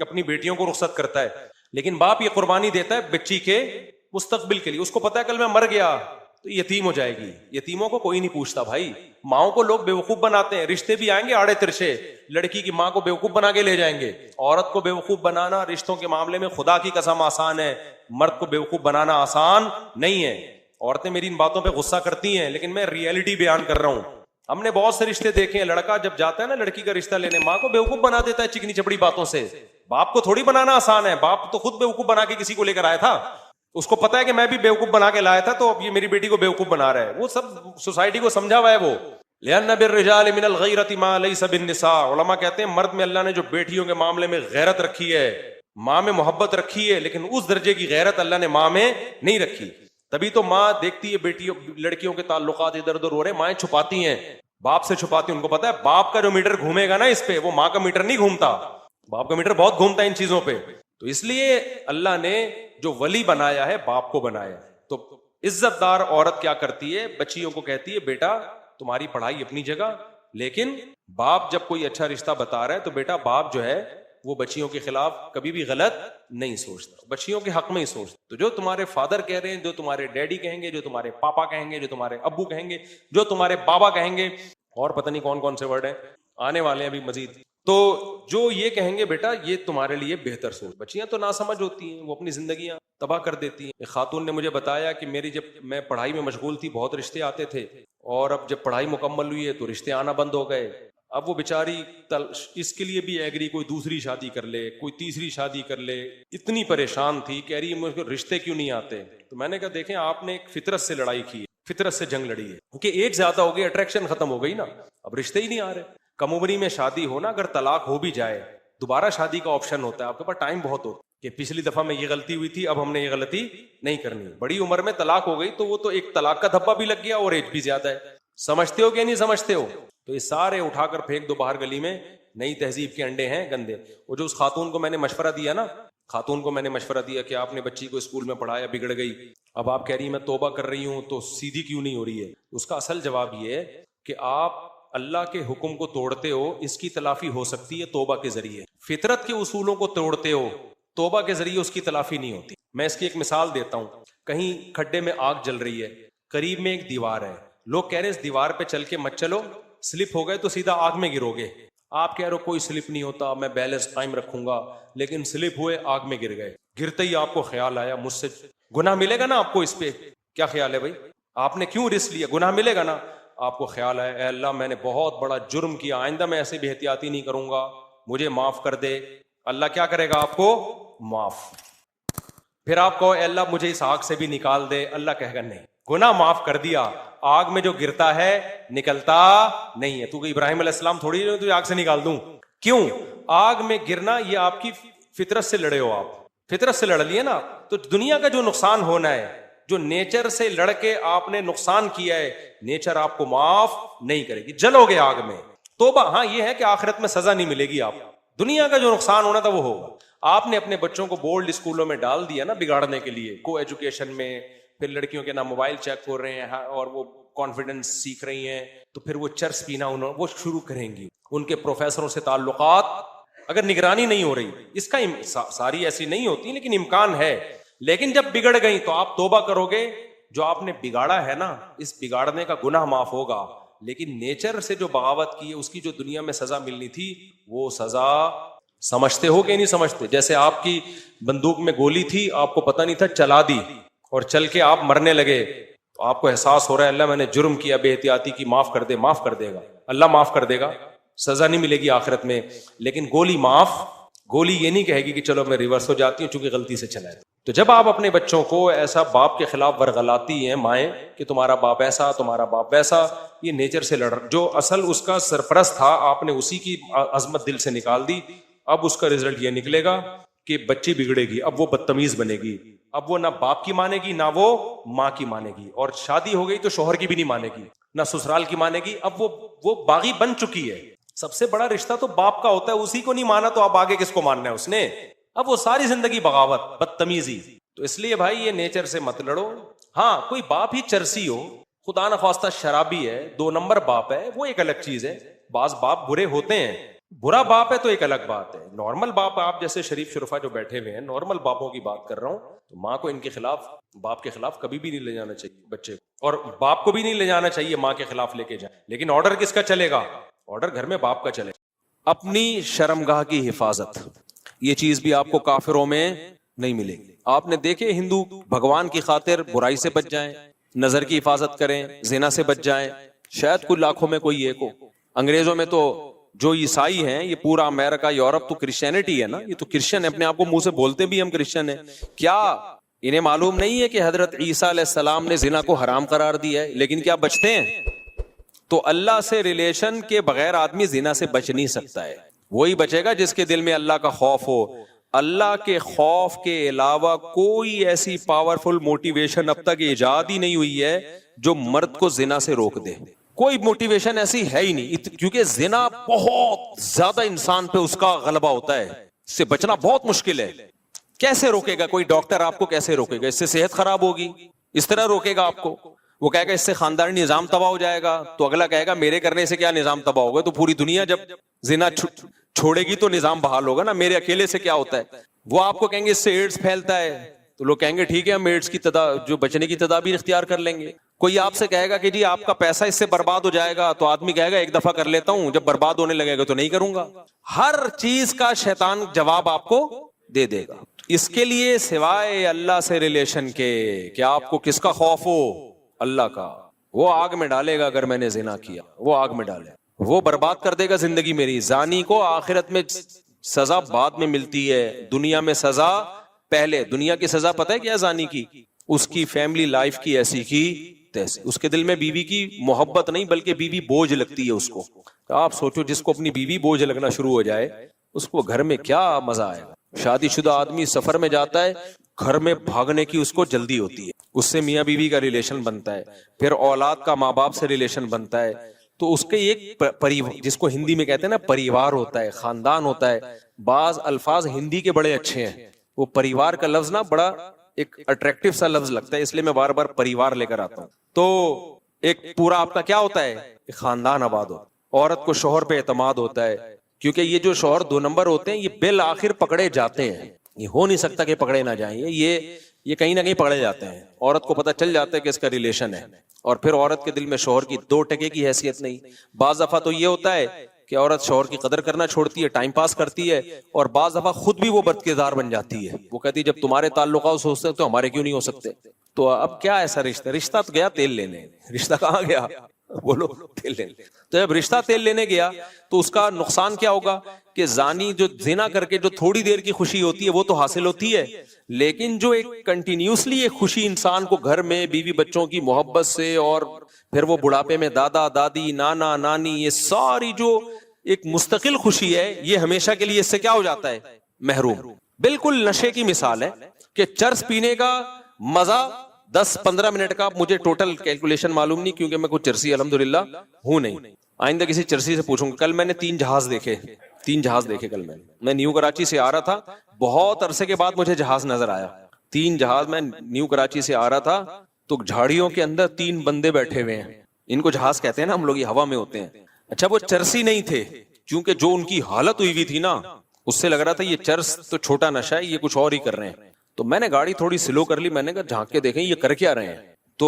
اپنی بیٹیوں کو رخصت کرتا ہے, لیکن باپ یہ قربانی دیتا ہے بچی کے مستقبل کے لیے. اس کو پتا ہے کل میں مر گیا تو یتیم ہو جائے گی. یتیموں کو کوئی نہیں پوچھتا بھائی, ماؤں کو لوگ بیوقوف بناتے ہیں. رشتے بھی آئیں گے آڑے ترشے, لڑکی کی ماں کو بیوقوف بنا کے لے جائیں گے. عورت کو بیوقوف بنانا رشتوں کے معاملے میں خدا کی قسم آسان ہے, مرد کو بیوقوف بنانا آسان نہیں ہے. عورتیں میری ان باتوں پہ غصہ کرتی ہیں لیکن میں ریئلٹی بیان کر رہا ہوں. ہم نے بہت سے رشتے دیکھے ہیں, لڑکا جب جاتا ہے نا لڑکی کا رشتہ لینے ماں کو بیوقوف بنا دیتا ہے چکنی چپڑی باتوں سے. باپ کو تھوڑی بنانا آسان ہے, باپ تو خود بیوقوف بنا کے کسی کو لے کر آیا تھا. اس کو پتا ہے کہ میں بھی بیوقوف بنا کے لایا تھا تو اب یہ میری بیٹی کو بیوقوف بنا رہا ہے. وہ سب سوسائٹی کو سمجھا ہوا ہے. وہ لِأَنَّ بِالرِّجَالِ مِنَ الْغَيْرَةِ مَا لَيْسَ بِالنِّسَاءِ, علماء کہتے ہیں مرد میں اللہ نے جو بیٹیوں کے معاملے میں غیرت رکھی ہے, ماں میں محبت رکھی ہے, لیکن اس درجے کی غیرت اللہ نے ماں میں نہیں رکھی. تبھی تو ماں دیکھتی ہے بیٹیوں لڑکیوں کے تعلقات ادھر ادھر ہو رہے, مائیں چھپاتی ہیں, باپ سے چھپاتی ہیں. ان کو پتا ہے باپ کا جو میٹر گھومے گا نا اس پہ, وہ ماں کا میٹر نہیں گھومتا. باپ کا میٹر بہت گھومتا ہے ان چیزوں پہ. تو اس لیے اللہ نے جو ولی بنایا ہے باپ کو بنایا. تو عزت دار عورت کیا کرتی ہے, بچیوں کو کہتی ہے بیٹا تمہاری پڑھائی اپنی جگہ, لیکن باپ جب کوئی اچھا رشتہ بتا رہا ہے تو بیٹا باپ جو ہے وہ بچیوں کے خلاف کبھی بھی غلط نہیں سوچتا, بچیوں کے حق میں ہی سوچتا. تو جو تمہارے فادر کہہ رہے ہیں, جو تمہارے ڈیڈی کہیں گے, جو تمہارے پاپا کہیں گے, جو تمہارے ابو کہیں گے, جو تمہارے بابا کہیں گے, اور پتہ نہیں کون کون سے ورڈ ہیں آنے والے ہیں ابھی مزید, تو جو یہ کہیں گے بیٹا یہ تمہارے لیے بہتر سوچ. بچیاں تو ناسمجھ ہوتی ہیں, وہ اپنی زندگیاں تباہ کر دیتی ہیں. ایک خاتون نے مجھے بتایا کہ میری جب میں پڑھائی میں مشغول تھی بہت رشتے آتے تھے, اور اب جب پڑھائی مکمل ہوئی ہے تو رشتے آنا بند ہو گئے. اب وہ بیچاری اس کے لیے بھی ایگری, کوئی دوسری شادی کر لے, کوئی تیسری شادی کر لے, اتنی پریشان تھی. کہہ رہی ہے مجھ کو رشتے کیوں نہیں آتے. تو میں نے کہا دیکھیں آپ نے ایک فطرت سے لڑائی کی ہے, فطرت سے جنگ لڑی ہے, کیونکہ ایج زیادہ ہو گئی, اٹریکشن ختم ہو گئی نا, اب رشتے ہی نہیں آ رہے. کم عمری میں شادی ہو نا, اگر طلاق ہو بھی جائے دوبارہ شادی کا آپشن ہوتا ہے, آپ کے پاس ٹائم بہت ہوتا کہ پچھلی دفعہ میں یہ غلطی ہوئی تھی اب ہم نے یہ غلطی نہیں کرنی. بڑی عمر میں طلاق ہو گئی تو وہ تو ایک طلاق کا دھبا بھی لگ گیا اور ایج بھی زیادہ ہے. سمجھتے ہو کہ نہیں سمجھتے ہو؟ تو یہ سارے اٹھا کر پھینک دو باہر گلی میں, نئی تہذیب کے انڈے ہیں گندے. وہ جو اس خاتون کو میں نے مشورہ دیا نا, خاتون کو میں نے مشورہ دیا کہ آپ نے بچی کو اسکول میں پڑھایا, بگڑ گئی, اب آپ کہہ رہی ہیں میں توبہ کر رہی ہوں تو سیدھی کیوں نہیں ہو رہی ہے. اس کا اصل جواب یہ ہے کہ آپ اللہ کے حکم کو توڑتے ہو, اس کی تلافی ہو سکتی ہے توبہ کے ذریعے. فطرت کے اصولوں کو توڑتے ہو, توبہ کے ذریعے اس کی تلافی نہیں ہوتی. میں اس کی ایک مثال دیتا ہوں. کہیں کھڈے میں آگ جل رہی ہے, قریب میں ایک دیوار ہے, لوگ کہہ رہے ہیں اس دیوار پہ چل کے مت چلو, سلپ ہو گئے تو سیدھا آگ میں گرو گے. آپ کہہ رہے ہو کوئی سلپ نہیں ہوتا, میں بیلنس قائم رکھوں گا, لیکن سلپ ہوئے آگ میں گر گئے. گرتے ہی آپ کو خیال آیا مجھ سے گناہ ملے گا نا آپ کو, اس پہ کیا خیال ہے بھائی, آپ نے کیوں رسک لیا, گناہ ملے گا نا. آپ کو خیال ہے اے اللہ میں نے بہت بڑا جرم کیا, آئندہ میں ایسے بھی احتیاطی نہیں کروں گا, مجھے معاف کر دے. اللہ کیا کرے گا آپ کو, معاف. پھر آپ کہو اے اللہ مجھے اس آگ سے بھی نکال دے, اللہ کہے گا نہیں, گناہ معاف کر دیا, آگ میں جو گرتا ہے نکلتا نہیں ہے. تو کہ ابراہیم علیہ السلام تھوڑی تو آگ سے نکال دوں, کیوں؟ آگ میں گرنا یہ آپ کی فطرت سے لڑے ہو, آپ فطرت سے لڑ لیے نا. تو دنیا کا جو نقصان ہونا ہے, جو نیچر سے لڑ کے آپ نے نقصان کیا ہے, نیچر آپ کو معاف نہیں کرے گی, جلو گے آگ میں. توبہ ہاں یہ ہے کہ آخرت میں سزا نہیں ملے گی, آپ دنیا کا جو نقصان ہونا تھا وہ ہوگا. آپ نے اپنے بچوں کو بورڈ اسکولوں میں ڈال دیا نا بگاڑنے کے لیے, کو ایجوکیشن میں, پھر لڑکیوں کے نام موبائل چیک کر رہے ہیں اور وہ کانفیڈنس سیکھ رہی ہیں, تو پھر وہ چرس پینا وہ شروع کریں گی. ان کے پروفیسروں سے تعلقات اگر نگرانی نہیں ہو رہی, اس کا ساری ایسی نہیں ہوتی لیکن امکان ہے. لیکن جب بگڑ گئی تو آپ توبہ کرو گے, جو آپ نے بگاڑا ہے نا اس بگاڑنے کا گناہ معاف ہوگا, لیکن نیچر سے جو بغاوت کی ہے اس کی جو دنیا میں سزا ملنی تھی وہ سزا سمجھتے ہو کہ نہیں سمجھتے؟ جیسے آپ کی بندوق میں گولی تھی, آپ کو پتہ نہیں تھا, چلا دی اور چل کے آپ مرنے لگے, تو آپ کو احساس ہو رہا ہے اللہ میں نے جرم کیا، بے احتیاطی کی، معاف کر دے، معاف کر دے گا اللہ، معاف کر دے گا، سزا نہیں ملے گی آخرت میں، لیکن گولی معاف، گولی یہ نہیں کہے گی کہ چلو میں ریورس ہو جاتی ہوں چونکہ غلطی سے چلا ہے۔ تو جب آپ اپنے بچوں کو ایسا باپ کے خلاف ورغلاتی ہیں مائیں کہ تمہارا باپ ایسا، تمہارا باپ ویسا، یہ نیچر سے لڑ، جو اصل اس کا سرپرست تھا آپ نے اسی کی عظمت دل سے نکال دی، اب اس کا رزلٹ یہ نکلے گا کہ بچی بگڑے گی، اب وہ بدتمیز بنے گی، اب وہ نہ باپ کی مانے گی نہ وہ ماں کی مانے گی، اور شادی ہو گئی تو شوہر کی بھی نہیں مانے گی، نہ سسرال کی مانے گی، اب وہ باغی بن چکی ہے۔ سب سے بڑا رشتہ تو باپ کا ہوتا ہے، اسی کو نہیں مانا تو اب آگے کس کو ماننا ہے اس نے؟ اب وہ ساری زندگی بغاوت، بدتمیزی۔ تو اس لیے بھائی یہ نیچر سے مت لڑو۔ ہاں کوئی باپ ہی چرسی ہو، خدا نخواستہ شرابی ہے، 2 نمبر باپ ہے، وہ ایک الگ چیز ہے، بعض باپ برے ہوتے ہیں، برا باپ ہے تو ایک الگ بات ہے۔ نارمل باپ، آپ جیسے شریف شرفا جو بیٹھے ہوئے ہیں، نارمل باپوں کی بات کر رہا ہوں، تو ماں کو ان کے خلاف، باپ کے خلاف کبھی بھی نہیں لے جانا چاہیے بچے کو، اور باپ کو بھی نہیں لے جانا چاہیے ماں کے خلاف لے کے جائیں، لیکن آرڈر کس کا چلے گا؟ آرڈر گھر میں باپ کا چلے گا۔ اپنی شرمگاہ کی حفاظت، یہ چیز بھی آپ کو کافروں میں نہیں ملے گی۔ آپ نے دیکھے ہندو بھگوان کی خاطر برائی سے بچ جائیں، نظر کی حفاظت کریں، زنا سے بچ جائیں، شاید کچھ لاکھوں میں کوئی ایک ہو۔ انگریزوں میں تو جو عیسائی ہیں، یہ پورا امریکہ یورپ تو کرسچینٹی ہے نا، یہ تو کرسچن ہے، اپنے آپ کو منہ سے بولتے بھی ہم کرسچن ہیں، کیا انہیں معلوم نہیں ہے کہ حضرت عیسیٰ علیہ السلام نے زنا کو حرام قرار دیا ہے؟ لیکن کیا بچتے ہیں؟ تو اللہ سے ریلیشن کے بغیر آدمی زنا سے بچ نہیں سکتا ہے، وہی بچے گا جس کے دل میں اللہ کا خوف ہو۔ اللہ کے خوف کے علاوہ کوئی ایسی پاورفل موٹیویشن اب تک ایجاد ہی نہیں ہوئی ہے جو مرد کو زنا سے روک دے، کوئی موٹیویشن ایسی ہے ہی نہیں، کیونکہ زنا بہت زیادہ انسان پہ اس کا غلبہ ہوتا ہے، اس سے بچنا بہت مشکل ہے۔ کیسے روکے گا کوئی ڈاکٹر آپ کو؟ کیسے روکے گا؟ اس سے صحت خراب ہوگی، اس طرح روکے گا آپ کو؟ وہ کہے گا اس سے خاندانی نظام تباہ ہو جائے گا، تو اگلا کہے گا میرے کرنے سے کیا نظام تباہ ہوگا؟ تو پوری دنیا جب زنا چھوڑے گی تو نظام بحال ہوگا نا، میرے اکیلے سے کیا ہوتا ہے؟ وہ آپ کو کہیں گے اس سے ایڈز پھیلتا ہے، تو لوگ کہیں گے ٹھیک ہے ہم ایڈز کی جو بچنے کی تدابیر اختیار کر لیں گے۔ کوئی آپ سے کہے گا کہ جی آپ کا پیسہ اس سے برباد ہو جائے گا، تو آدمی کہے گا ایک دفعہ کر لیتا ہوں، جب برباد ہونے لگے گا تو نہیں کروں گا۔ ہر چیز کا شیطان جواب آپ کو دے دے گا۔ اس کے لیے سوائے اللہ سے ریلیشن کے کہ آپ کو کس کا خوف ہو؟ اللہ کا۔ وہ آگ میں ڈالے گا اگر میں نے زنا کیا، وہ آگ میں ڈالے، وہ برباد کر دے گا زندگی میری۔ زانی کو آخرت میں سزا بعد میں ملتی ہے، دنیا میں سزا پہلے۔ دنیا کی سزا پتہ ہے کیا زانی کی؟ اس کی فیملی لائف کی ایسی کی تیسی، اس کے دل میں بیوی کی محبت نہیں بلکہ بیوی بوجھ لگتی ہے اس کو۔ آپ سوچو جس کو اپنی بیوی بوجھ لگنا شروع ہو جائے اس کو گھر میں کیا مزہ آئے گا۔ شادی شدہ آدمی سفر میں جاتا ہے، گھر میں بھاگنے کی اس کو جلدی ہوتی ہے، اس سے میاں بیوی کا ریلیشن بنتا ہے، پھر اولاد کا ماں باپ سے ریلیشن بنتا ہے، تو اس کے ایک جس کو ہندی میں کہتے ہیں نا پریوار ہوتا ہے، خاندان ہوتا ہے۔ بعض الفاظ ہندی کے بڑے اچھے ہیں، وہ پریوار کا لفظ نا بڑا ایک اٹریکٹیو سا لفظ لگتا ہے، اس لیے میں بار بار پریوار لے کر آتا ہوں۔ تو ایک پورا آپ کا کیا ہوتا ہے؟ ایک خاندان آباد ہوتا ہے۔ عورت کو شوہر پہ اعتماد ہوتا ہے، کیونکہ یہ جو شوہر 2 نمبر ہوتے ہیں یہ بالآخر پکڑے جاتے ہیں، یہ ہو نہیں سکتا کہ پکڑے نہ جائیں، یہ کہیں نہ کہیں پکڑے جاتے ہیں۔ عورت کو پتہ چل جاتا ہے کہ اس کا ریلیشن ہے، اور پھر عورت کے دل میں شوہر کی 2 ٹکے کی حیثیت نہیں۔ بعض دفعہ تو یہ ہوتا ہے کہ عورت شوہر کی قدر کرنا چھوڑتی ہے، ٹائم پاس کرتی ہے، اور بعض دفعہ خود بھی وہ بد کردار بن جاتی ہے۔ وہ کہتی ہے جب تمہارے تعلقات ہو سکتے تو ہمارے کیوں نہیں ہو سکتے؟ تو اب کیا ایسا رشتہ تو گیا تیل لینے، رشتہ کہاں گیا؟ بولو تیل لینے۔ تو جب رشتہ تیل لینے گیا تو اس کا نقصان کیا ہوگا کہ زانی جو زنا کر کے جو تھوڑی دیر کی خوشی ہوتی ہے وہ تو حاصل ہوتی ہے، لیکن جو ایک کنٹینیوسلی ایک خوشی انسان کو گھر میں بیوی بچوں کی محبت سے، اور پھر وہ بڑھاپے میں دادا دادی نانا نانی، یہ ساری جو ایک مستقل خوشی ہے، یہ ہمیشہ کے لیے اس سے کیا ہو جاتا ہے؟ محروم۔ بالکل نشے کی مثال ہے کہ چرس پینے کا مزہ 10-15 منٹ کا، مجھے ٹوٹل کیلکولیشن معلوم نہیں کیونکہ میں کوئی چرسی الحمدللہ ہوں نہیں، آئندہ کسی چرسی سے پوچھوں گا۔ کل میں نے 3 جہاز دیکھے کل میں نیو کراچی سے آ رہا تھا، بہت عرصے کے بعد مجھے جہاز نظر آیا، 3 جہاز۔ میں نیو کراچی سے آ رہا تھا تو جھاڑیوں کے اندر 3 بندے بیٹھے ہوئے ہیں، ان کو جہاز کہتے ہیں نا ہم لوگ، یہ ہوا میں ہوتے ہیں۔ اچھا وہ چرسی نہیں تھے، کیونکہ جو ان کی حالت ہوئی تھی نا اس سے لگ رہا تھا یہ چرس تو چھوٹا نشہ ہے، یہ کچھ اور ہی کر رہے ہیں۔ تو میں نے گاڑی تھوڑی سلو کر لی، میں نے کہا جھانک کے دیکھیں یہ کر کیا رہے ہیں۔ تو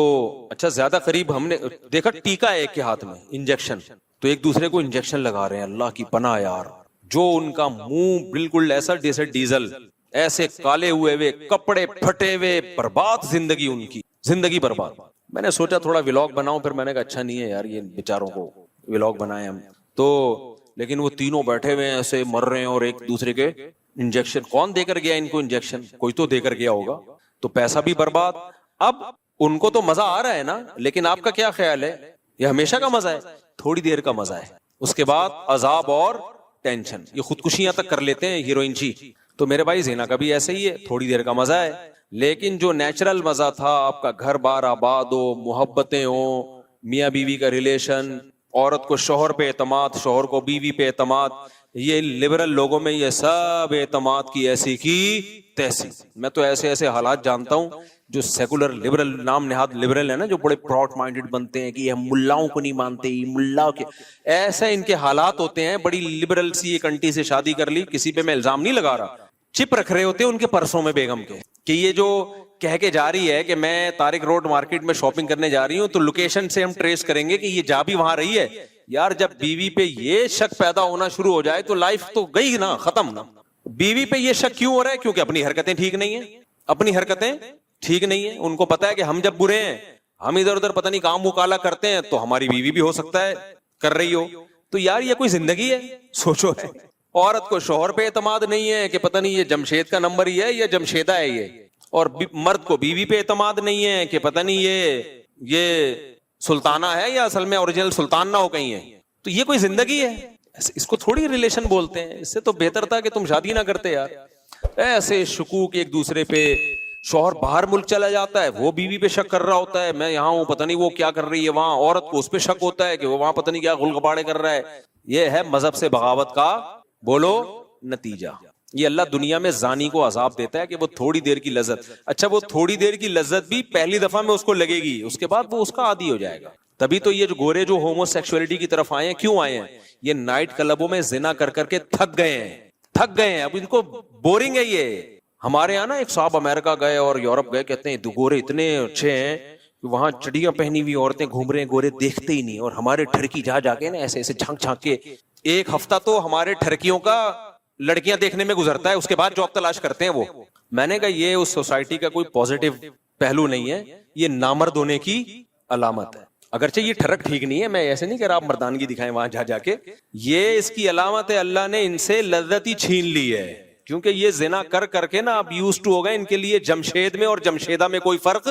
اچھا زیادہ قریب ہم نے دیکھا ٹیکا ہے ایک کے ہاتھ میں، انجیکشن، تو ایک دوسرے کو انجیکشن لگا رہے ہیں۔ اللہ کی پناہ یار، جو ان کا منہ بالکل ایسا جیسے ڈیزل، ایسے کالے ہوئے، کپڑے پھٹے ہوئے، برباد زندگی، ان کی زندگی برباد۔ میں نے سوچا تھوڑا ولاگ بناؤں, پھر میں نے کہا اچھا نہیں ہے یار یہ بیچاروں کو ولاگ بنائے ہم تو. لیکن وہ تینوں بیٹھے ہوئے ہیں ایسے مر رہے ہیں اور ایک دوسرے کے انجیکشن, کون دے کر گیا ان کو انجیکشن؟ کوئی تو دے کر گیا ہوگا, تو پیسہ بھی برباد. اب ان کو تو مزہ آ رہا ہے نا, لیکن آپ کا کیا خیال ہے؟ یہ ہمیشہ کا مزہ ہے؟ تھوڑی دیر کا مزہ ہے, اس کے بعد عذاب اور ٹینشن. یہ خودکشیاں تک کر لیتے ہیں ہیروئن جی. تو میرے بھائی زنا کا بھی ایسے ہی ہے, تھوڑی دیر کا مزہ ہے, لیکن جو نیچرل مزہ تھا, آپ کا گھر بار آباد ہو, محبتیں ہوں, میاں بیوی کا ریلیشن, عورت کو شوہر پہ اعتماد, شوہر کو بیوی پہ اعتماد, یہ لبرل لوگوں میں یہ سب اعتماد کی ایسی کی تیسی. میں تو ایسے ایسے حالات جانتا ہوں جو سیکولر لبرل, نام نہاد لبرل ہے نا, جو بڑے پراؤڈ مائنڈڈ بنتے ہیں کہ ہم ملاؤں کو نہیں مانتے, ملا کے ایسے ان کے حالات ہوتے ہیں. بڑی لبرل سی ایک انٹی سے شادی کر لی, کسی پہ میں الزام نہیں لگا رہا, چپ رکھ رہے ہوتے ہیں ان کے پرسوں میں بیگم کے کہ یہ جو کہہ کے جا رہی ہے کہ میں طارق روڈ مارکیٹ میں شاپنگ کرنے جا رہی ہوں, تو لوکیشن سے ہم ٹریس کریں گے کہ یہ جا بھی وہاں رہی ہے. یار جب بیوی پہ یہ شک پیدا ہونا شروع ہو جائے تو لائف تو گئی نا, ختم نا. بیوی پہ یہ شک کیوں ہو رہا ہے؟ کیونکہ اپنی حرکتیں ٹھیک نہیں ہیں, اپنی حرکتیں ٹھیک نہیں ہیں. ان کو پتا ہے کہ ہم جب برے ہیں, ہم ادھر ادھر پتہ نہیں کام مکالا کرتے ہیں, تو ہماری بیوی بھی ہو سکتا ہے کر رہی ہو. تو یار یہ کوئی زندگی ہے؟ سوچو. ہے عورت کو شوہر پہ اعتماد نہیں ہے کہ پتہ نہیں یہ جمشید کا نمبر ہی ہے یا جمشیدہ ہے یہ, اور مرد کو بیوی پہ اعتماد نہیں ہے کہ پتہ نہیں یہ سلطانہ ہے یا اصل میں اوریجنل سلطان نہ ہو کہیں ہے. تو یہ کوئی زندگی ہے؟ اس کو تھوڑی ریلیشن بولتے ہیں. اس سے تو بہتر تھا کہ تم شادی نہ کرتے یار. ایسے شکوک ایک دوسرے پہ, شوہر باہر ملک چلا جاتا ہے, وہ بیوی پہ شک کر رہا ہوتا ہے میں یہاں ہوں پتہ نہیں وہ کیا کر رہی ہے وہاں, عورت کو اس پہ شک ہوتا ہے کہ وہ وہاں پتہ نہیں کیا غلغباڑے کر رہا ہے. یہ ہے مذہب سے بغاوت کا بولو نتیجہ. یہ اللہ دنیا میں زانی کو عذاب دیتا ہے کہ وہ تھوڑی دیر کی لذت, اچھا وہ تھوڑی دیر کی لذت بھی پہلی دفعہ میں اس کو لگے گی, اس کے بعد وہ اس کا عادی ہو جائے گا. تبھی تو یہ جو گورے جو ہومو سیکسولیٹی کی طرف آئے ہیں, کیوں آئے ہیں؟ یہ نائٹ کلبوں میں زنا کر کر کے تھک گئے ہیں, اب ان کو بورنگ ہے یہ. ہمارے یہاں نا ایک صاحب امریکہ گئے اور یورپ گئے, کہتے ہیں گورے اتنے اچھے ہیں کہ وہاں چڑیاں پہنی ہوئی عورتیں گھوم رہے ہیں, گورے دیکھتے ہی نہیں, اور ہمارے ٹھرکی جا جا کے نا ایسے ایسے جھانک جھانک کے, ایک ہفتہ تو ہمارے ٹھرکیوں کا لڑکیاں دیکھنے میں گزرتا ہے, اس کے بعد جاب تلاش کرتے ہیں وہ. میں نے کہا یہ اس سوسائٹی کا کوئی پازیٹو پہلو نہیں ہے, یہ نامرد ہونے کی علامت ہے. اگرچہ یہ ٹھرک ٹھیک نہیں ہے, میں ایسے نہیں کہ آپ مردانگی دکھائیں وہاں جا جا کے, یہ اس کی علامت ہے اللہ نے ان سے لذت ہی چھین لی ہے, کیونکہ یہ زنا کر کر کے نا اب یوز ٹو ہو گئے. ان کے لیے جمشید میں اور جمشیدہ میں کوئی فرق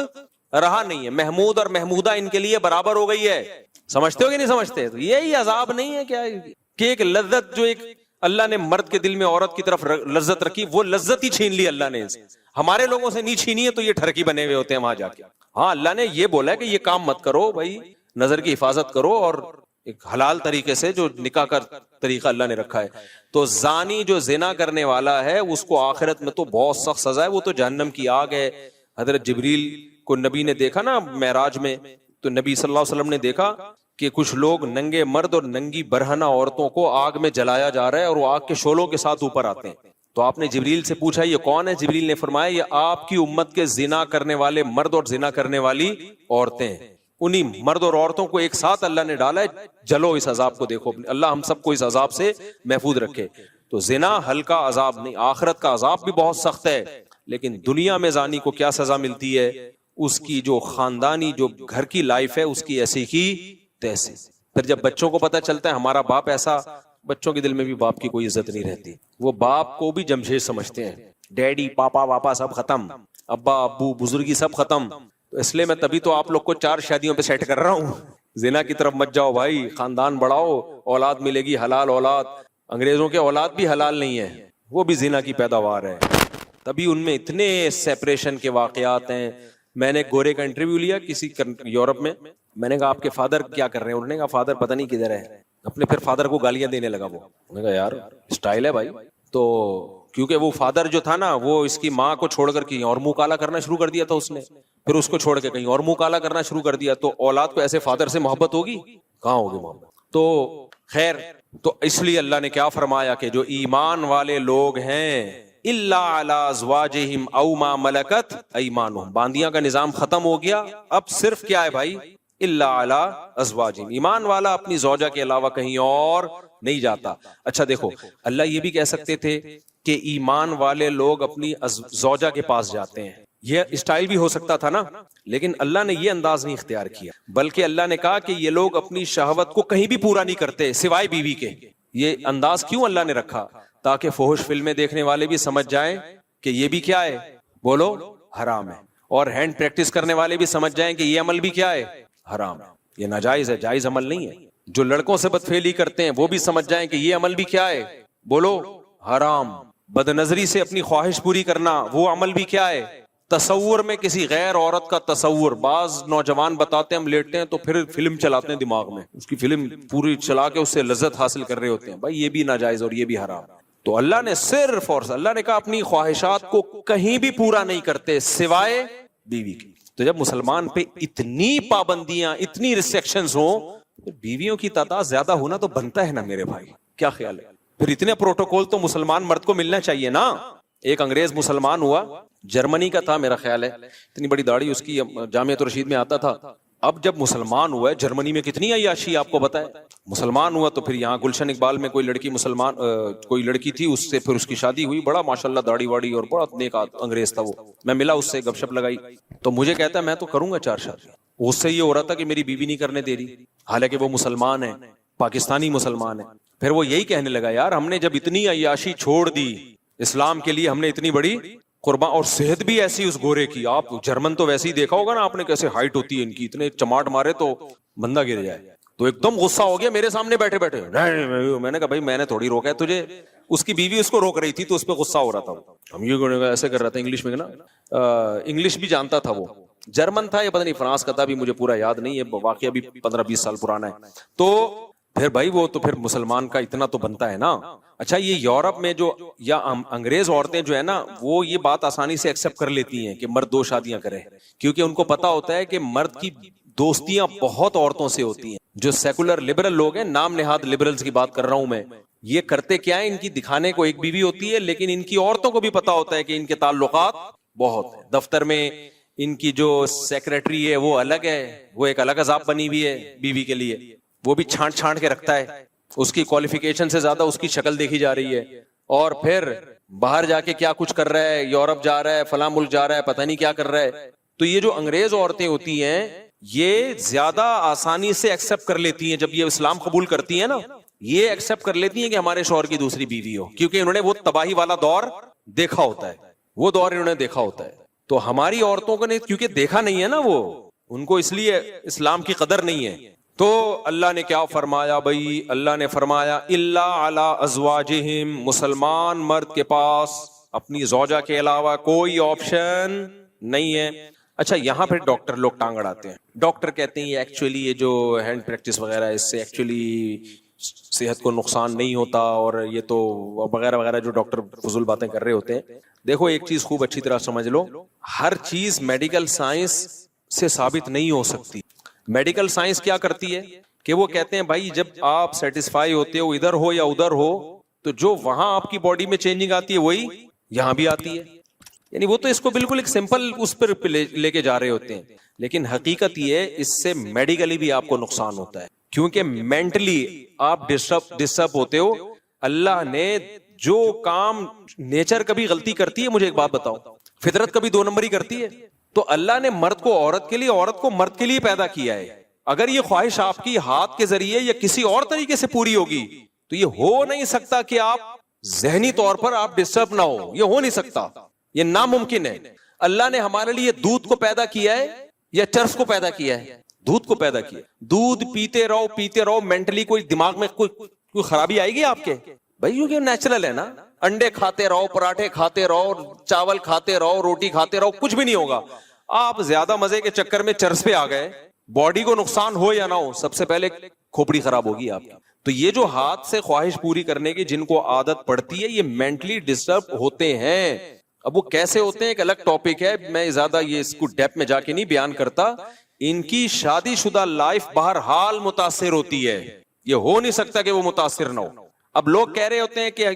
رہا نہیں ہے, محمود اور محمودہ ان کے لیے برابر ہو گئی ہے. سمجھتے ہو کہ نہیں سمجھتے؟ تو یہی عذاب نہیں ہے کیا کہ ایک لذت جو ایک اللہ نے مرد کے دل میں عورت کی طرف لذت رکھی, وہ لذت ہی چھین لی اللہ نے. ہمارے لوگوں سے نہیں چھینی ہے تو یہ ٹھرکی بنے ہوئے ہوتے ہیں وہاں جا کے. ہاں اللہ نے یہ بولا ہے کہ یہ کام مت کرو بھائی, نظر کی حفاظت کرو, اور ایک حلال طریقے سے جو نکاح کا طریقہ اللہ نے رکھا ہے. تو زانی جو زنا کرنے والا ہے اس کو آخرت میں تو بہت سخت سزا ہے, وہ تو جہنم کی آگ ہے. حضرت جبریل کو نبی نے دیکھا نا معراج میں, تو نبی صلی اللہ علیہ وسلم نے دیکھا کہ کچھ لوگ ننگے مرد اور ننگی برہنہ عورتوں کو آگ میں جلایا جا رہا ہے, اور وہ آگ کے شعلوں کے ساتھ اوپر آتے ہیں. تو آپ نے جبریل سے پوچھا یہ کون ہے؟ جبریل نے فرمایا یہ آپ کی امت کے زنا کرنے والے مرد اور زنا کرنے والی عورتیں ہیں. انہی مرد اور عورتوں کو ایک ساتھ اللہ نے ڈالا ہے, جلو اس عذاب کو دیکھو. اللہ ہم سب کو اس عذاب سے محفوظ رکھے. تو زنا ہلکا عذاب نہیں, آخرت کا عذاب بھی بہت سخت ہے. لیکن دنیا میں زانی کو کیا سزا ملتی ہے؟ اس کی جو خاندانی جو گھر کی لائف ہے اس کی ایسی کی تیسی. پھر جب بچوں کو پتہ چلتا ہے ہمارا باپ ایسا, بچوں کے دل میں بھی باپ کی کوئی عزت نہیں رہتی. وہ باپ کو بھی جمشید سمجھتے ہیں, ڈیڈی پاپا واپا سب ختم, ابا ابو بزرگی سب ختم. تو اس لیے میں تبھی تو آپ لوگ کو 4 شادیوں پہ سیٹ کر رہا ہوں. زنا کی طرف مت جاؤ بھائی, خاندان بڑھاؤ, اولاد ملے گی حلال اولاد. انگریزوں کے اولاد بھی حلال نہیں ہے, وہ بھی زنا کی پیداوار ہے. تبھی ان میں اتنے سیپریشن کے واقعات ہیں. میں نے گورے کا انٹرویو لیا کسی یورپ میں, میں نے کہا آپ کے فادر کیا کر رہے ہیں؟ انہوں نے کہا فادر پتہ نہیں کدھر ہے. اپنے پھر فادر کو گالیاں دینے لگا. وہ میں نے کہا یار اسٹائل ہے بھائی. تو کیونکہ وہ فادر جو تھا نا وہ اس کی ماں کو چھوڑ کر کہیں اور منہ کالا کرنا شروع کر دیا تھا اس نے, پھر اس کو چھوڑ کے کہیں اور منہ کالا کرنا شروع کر دیا. تو اولاد کو ایسے فادر سے محبت ہوگی؟ کہاں ہوگی محبت. تو خیر, تو اس لیے اللہ نے کیا فرمایا کہ جو ایمان والے لوگ ہیں الا علی ازواجہم او ما ملکت ایمانہم, باندیاں کا نظام ختم ہو گیا. اب صرف کیا ہے بھائی؟ الا علی ازواجہم, ایمان والا اپنی زوجہ کے علاوہ کہیں اور نہیں جاتا. اچھا دیکھو, اللہ یہ بھی کہہ سکتے تھے کہ ایمان والے لوگ اپنی زوجہ کے پاس جاتے ہیں, یہ اسٹائل بھی ہو سکتا تھا نا، لیکن اللہ نے یہ انداز نہیں اختیار کیا، بلکہ اللہ نے کہا کہ یہ لوگ اپنی شہوت کو کہیں بھی پورا نہیں کرتے سوائے بیوی کے۔ یہ انداز کیوں اللہ نے رکھا؟ تاکہ فحش فلمیں دیکھنے والے بھی سمجھ جائیں کہ یہ بھی کیا ہے، بولو حرام ہے، اور ہینڈ پریکٹس کرنے والے بھی سمجھ جائیں کہ یہ عمل بھی کیا ہے، حرام ہے، یہ ناجائز ہے، جائز عمل نہیں ہے۔ جو لڑکوں سے بدفعلی کرتے ہیں وہ بھی سمجھ جائیں کہ یہ عمل بھی کیا ہے، بولو حرام۔ بد نظری سے اپنی خواہش پوری کرنا وہ عمل بھی کیا ہے، تصور میں کسی غیر عورت کا تصور۔ بعض نوجوان بتاتے ہیں ہم لیٹتے ہیں تو پھر فلم چلاتے ہیں دماغ میں، اس کی فلم پوری چلا کے اس سے لذت حاصل کر رہے ہوتے ہیں، بھائی یہ بھی ناجائز اور یہ بھی حرام۔ تو اللہ نے صرف اور اللہ نے کہا اپنی خواہشات کو کہیں بھی پورا نہیں کرتے سوائے بیوی کی۔ تو جب مسلمان پہ اتنی پابندیاں، اتنی ریسٹرکشنز ہوں، تو بیویوں کی تعداد زیادہ ہونا تو بنتا ہے نا میرے بھائی، کیا خیال ہے؟ پھر اتنے پروٹوکول تو مسلمان مرد کو ملنا چاہیے نا۔ ایک انگریز مسلمان ہوا، جرمنی کا تھا میرا خیال ہے، اتنی بڑی داڑھی اس کی، جامعۃ الرشید میں آتا تھا۔ اب جب مسلمان ہوا ہے، جرمنی میں کتنی عیاشی آپ کو بتائے، مسلمان ہوا تو پھر یہاں گلشن اقبال میں کوئی لڑکی مسلمان کوئی لڑکی تھی، اس سے پھر اس کی شادی ہوئی، بڑا ماشاءاللہ داڑھی واڑی اور بڑا نیک انگریز تھا وہ۔ میں ملا اس سے، گپ شپ لگائی تو مجھے کہتا ہے میں تو کروں گا 4 شادی۔ اس سے یہ ہو رہا تھا کہ میری بیوی نہیں کرنے دے رہی، حالانکہ وہ مسلمان ہے، پاکستانی مسلمان ہے۔ پھر وہ یہی کہنے لگا یار ہم نے جب اتنی عیاشی چھوڑ دی اسلام کے لیے، ہم نے اتنی بڑی قربان، اور صحت بھی ایسی اس گورے کی، آپ جرمن تو ویسے ہی دیکھا ہوگا نا آپ نے کیسے ہائٹ ہوتی ہے ان کی، اتنے چماٹ مارے تو بندہ گر جائے۔ تو ایک دم غصہ ہو گیا میرے سامنے بیٹھے بیٹھے، میں نے کہا بھائی میں نے تھوڑی روکا ہے تجھے، اس کی بیوی اس کو روک رہی تھی تو اس پہ غصہ ہو رہا تھا۔ ہم یہ ایسے کر رہا تھا انگلش میں نا، انگلش بھی جانتا تھا وہ، جرمن تھا یا پتہ نہیں فرانس کا تھا، بھی مجھے پورا یاد نہیں ہے، واقعہ بھی 15-20 سال پرانا ہے۔ تو پھر بھائی وہ تو پھر مسلمان کا اتنا تو بنتا ہے نا۔ اچھا یہ یورپ میں جو یا انگریز عورتیں جو ہے نا، وہ یہ بات آسانی سے ایکسپٹ کر لیتی ہیں کہ مرد 2 شادیاں کرے، کیونکہ ان کو پتا ہوتا ہے کہ مرد کی دوستیاں بہت عورتوں سے ہوتی ہیں۔ جو سیکولر لبرل لوگ ہیں، نام نہاد لبرلز کی بات کر رہا ہوں میں، یہ کرتے کیا ہے، ان کی دکھانے کو ایک بیوی ہوتی ہے، لیکن ان کی عورتوں کو بھی پتا ہوتا ہے کہ ان کے تعلقات بہت ہیں۔ دفتر میں ان کی جو سیکریٹری ہے وہ الگ ہے، وہ ایک الگ عذاب بنی ہوئی ہے بیوی کے لیے، وہ بھی چھانٹ چھانٹ کے رکھتا ہے، اس کی کوالیفیکیشن سے زیادہ اس کی شکل دیکھی جا رہی ہے، اور پھر باہر جا کے کیا کچھ کر رہا ہے، یورپ جا رہا ہے، فلاں ملک جا رہا ہے، پتہ نہیں کیا کر رہا ہے۔ تو یہ جو انگریز عورتیں ہوتی ہیں یہ زیادہ آسانی سے ایکسپٹ کر لیتی ہیں، جب یہ اسلام قبول کرتی ہیں نا، یہ ایکسپٹ کر لیتی ہیں کہ ہمارے شوہر کی دوسری بیوی ہو، کیونکہ انہوں نے وہ تباہی والا دور دیکھا ہوتا ہے، وہ دور انہوں نے دیکھا ہوتا ہے۔ تو ہماری عورتوں کو نے کیونکہ دیکھا نہیں ہے نا، وہ ان کو اس لیے اسلام کی قدر نہیں ہے۔ تو اللہ نے کیا فرمایا بھائی، اللہ نے فرمایا الا علی ازواجہم، مسلمان مرد کے پاس اپنی زوجہ کے علاوہ کوئی آپشن نہیں ہے۔ اچھا یہاں پھر ڈاکٹر لوگ ٹانگ اڑاتے ہیں، ڈاکٹر کہتے ہیں یہ ایکچولی یہ جو ہینڈ پریکٹس وغیرہ ہے اس سے ایکچولی صحت کو نقصان نہیں ہوتا، اور یہ تو وغیرہ وغیرہ جو ڈاکٹر فضول باتیں کر رہے ہوتے ہیں۔ دیکھو ایک چیز خوب اچھی طرح سمجھ لو، ہر چیز میڈیکل سائنس سے ثابت نہیں ہو سکتی۔ میڈیکل سائنس کیا کرتی ہے کہ وہ کہتے ہیں بھائی جب آپ سیٹسفائی ہوتے ہو ادھر ہو یا ادھر ہو، تو جو وہاں آپ کی باڈی میں چینجنگ آتی ہے وہی یہاں بھی آتی ہے، یعنی وہ تو اس کو بالکل ایک سمپل اس پر لے کے جا رہے ہوتے ہیں، لیکن حقیقت یہ ہے اس سے میڈیکلی بھی آپ کو نقصان ہوتا ہے، کیونکہ مینٹلی آپ ڈسٹرب ہوتے ہو۔ اللہ نے جو کام، نیچر کبھی غلطی کرتی ہے، مجھے ایک بات بتاؤ، فطرت کبھی 2 نمبری کرتی ہے؟ تو اللہ نے مرد کو عورت کے لیے، عورت کو مرد کے لیے پیدا کیا ہے۔ اگر یہ خواہش آپ کی ہاتھ کے ذریعے یا کسی اور طریقے سے پوری ہوگی تو یہ ہو نہیں سکتا کہ آپ ذہنی طور پر آپ ڈسٹرب نہ ہو، یہ ہو نہیں سکتا، یہ ناممکن ہے۔ اللہ نے ہمارے لیے دودھ کو پیدا کیا ہے یا ٹرف کو پیدا کیا ہے؟ دودھ کو پیدا کیا۔ دودھ پیتے رہو، مینٹلی کوئی دماغ میں کوئی خرابی آئے گی آپ کے؟ بھائی یہ نیچرل ہے نا، انڈے کھاتے رہو، پراٹھے کھاتے رہو، چاول کھاتے رہو، روٹی کھاتے رہو، کچھ بھی نہیں ہوگا۔ آپ زیادہ مزے کے چکر میں چرس پہ آ گئے، باڈی کو نقصان ہو یا نہ ہو، سب سے پہلے کھوپڑی خراب ہوگی آپ کی۔ تو یہ جو ہاتھ سے خواہش پوری کرنے کی جن کو عادت پڑتی ہے، یہ مینٹلی ڈسٹرب ہوتے ہیں۔ اب وہ کیسے ہوتے ہیں ایک الگ ٹاپک ہے، میں زیادہ یہ اس کو ڈیپ میں جا کے نہیں بیان کرتا۔ ان کی شادی شدہ لائف بہرحال متاثر ہوتی ہے، یہ ہو نہیں سکتا کہ وہ متاثر نہ ہو۔ اب لوگ کہہ رہے ہوتے ہیں کہ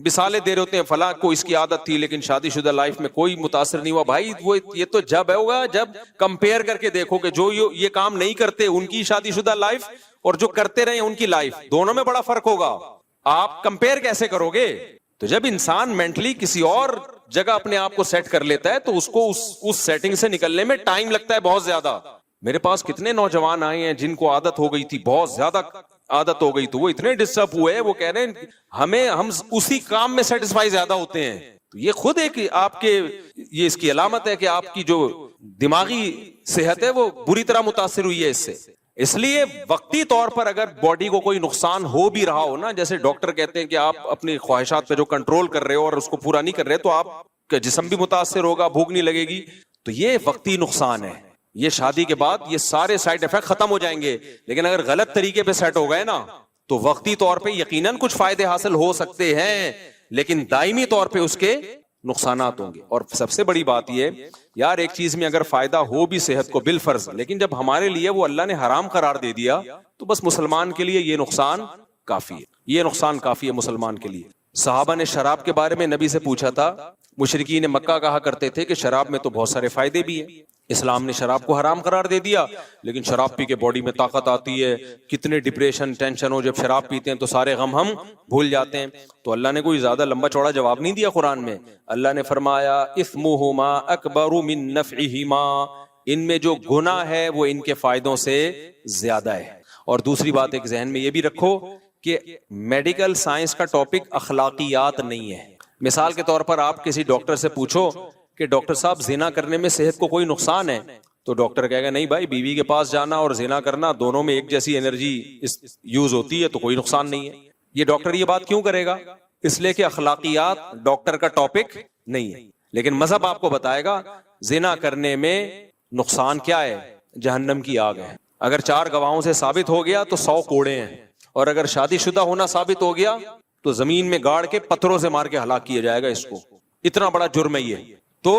مثالیں دے رہے ہوتے ہیں، فلاں کو اس کی عادت تھی لیکن شادی شدہ لائف میں کوئی متاثر نہیں ہوا۔ بھائی وہ یہ تو جب ہوگا جب کمپیئر کر کے دیکھو کہ جو یہ کام نہیں کرتے ان کی شادی شدہ لائف اور جو کرتے رہے ان کی لائف، دونوں میں بڑا فرق ہوگا۔ آپ کمپیئر کیسے کرو گے؟ تو جب انسان مینٹلی کسی اور جگہ اپنے آپ کو سیٹ کر لیتا ہے تو اس کو اس سیٹنگ سے نکلنے میں ٹائم لگتا ہے بہت زیادہ. میرے پاس کتنے نوجوان آئے ہیں جن کو عادت ہو گئی تھی, بہت زیادہ عادت ہو گئی, تو وہ اتنے ڈسٹرب ہوئے ہیں, وہ کہہ رہے ہیں ہم اسی کام میں سیٹسفائی زیادہ ہوتے ہیں. تو یہ خود ایک آپ کے یہ اس کی علامت ہے کہ آپ کی جو دماغی صحت ہے وہ بری طرح متاثر ہوئی ہے اس سے. اس لیے وقتی طور پر اگر باڈی کو کوئی نقصان ہو بھی رہا ہو نا, جیسے ڈاکٹر کہتے ہیں کہ آپ اپنی خواہشات پہ جو کنٹرول کر رہے ہو اور اس کو پورا نہیں کر رہے تو آپ کا جسم بھی متاثر ہوگا, بھوک نہیں لگے گی, تو یہ وقتی نقصان ہے. یہ شادی کے بعد یہ سارے سائیڈ افیکٹ ختم ہو جائیں گے, لیکن اگر غلط طریقے پہ سیٹ ہو گئے نا تو وقتی طور پہ یقیناً کچھ فائدے حاصل ہو سکتے ہیں, لیکن دائمی طور پہ اس کے نقصانات ہوں گے. اور سب سے بڑی بات یہ یار, ایک چیز میں اگر فائدہ ہو بھی صحت کو بالفرض, لیکن جب ہمارے لیے وہ اللہ نے حرام قرار دے دیا تو بس مسلمان کے لیے یہ نقصان کافی ہے, یہ نقصان کافی ہے مسلمان کے لیے. صحابہ نے شراب کے بارے میں نبی سے پوچھا تھا. مشرکین مکہ کہا کرتے تھے کہ شراب میں تو بہت سارے فائدے بھی ہیں, اسلام نے شراب کو حرام قرار دے دیا, لیکن شراب پی کے باڈی میں طاقت آتی ہے, کتنے ڈپریشن ٹینشن ہو, جب شراب پیتے ہیں تو سارے غم ہم بھول جاتے ہیں. تو اللہ نے کوئی زیادہ لمبا چوڑا جواب نہیں دیا قرآن میں. اللہ نے فرمایا اثمہما اکبر من نفعہما, ان میں جو گناہ ہے وہ ان کے فائدوں سے زیادہ ہے. اور دوسری بات ایک ذہن میں یہ بھی رکھو کہ میڈیکل سائنس کا ٹاپک اخلاقیات نہیں ہے. مثال کے طور پر آپ کسی ڈاکٹر سے پوچھو کہ ڈاکٹر صاحب زنا کرنے میں صحت کو کوئی نقصان ہے, تو ڈاکٹر کہے گا نہیں بھائی, بیوی کے پاس جانا اور زنا کرنا دونوں میں ایک جیسی انرجی یوز ہوتی ہے تو کوئی نقصان نہیں ہے. یہ ڈاکٹر یہ بات کیوں کرے گا؟ اس لیے کہ اخلاقیات ڈاکٹر کا ٹاپک نہیں ہے. لیکن مذہب آپ کو بتائے گا زنا کرنے میں نقصان کیا ہے, جہنم کی آگ ہے. اگر 4 گواہوں سے ثابت ہو گیا تو 100 کوڑے ہیں, اور اگر شادی شدہ ہونا ثابت ہو گیا تو زمین میں گاڑ کے پتھروں سے مار کے ہلاک کیا جائے گا اس کو. اتنا بڑا جرم ہے یہ. تو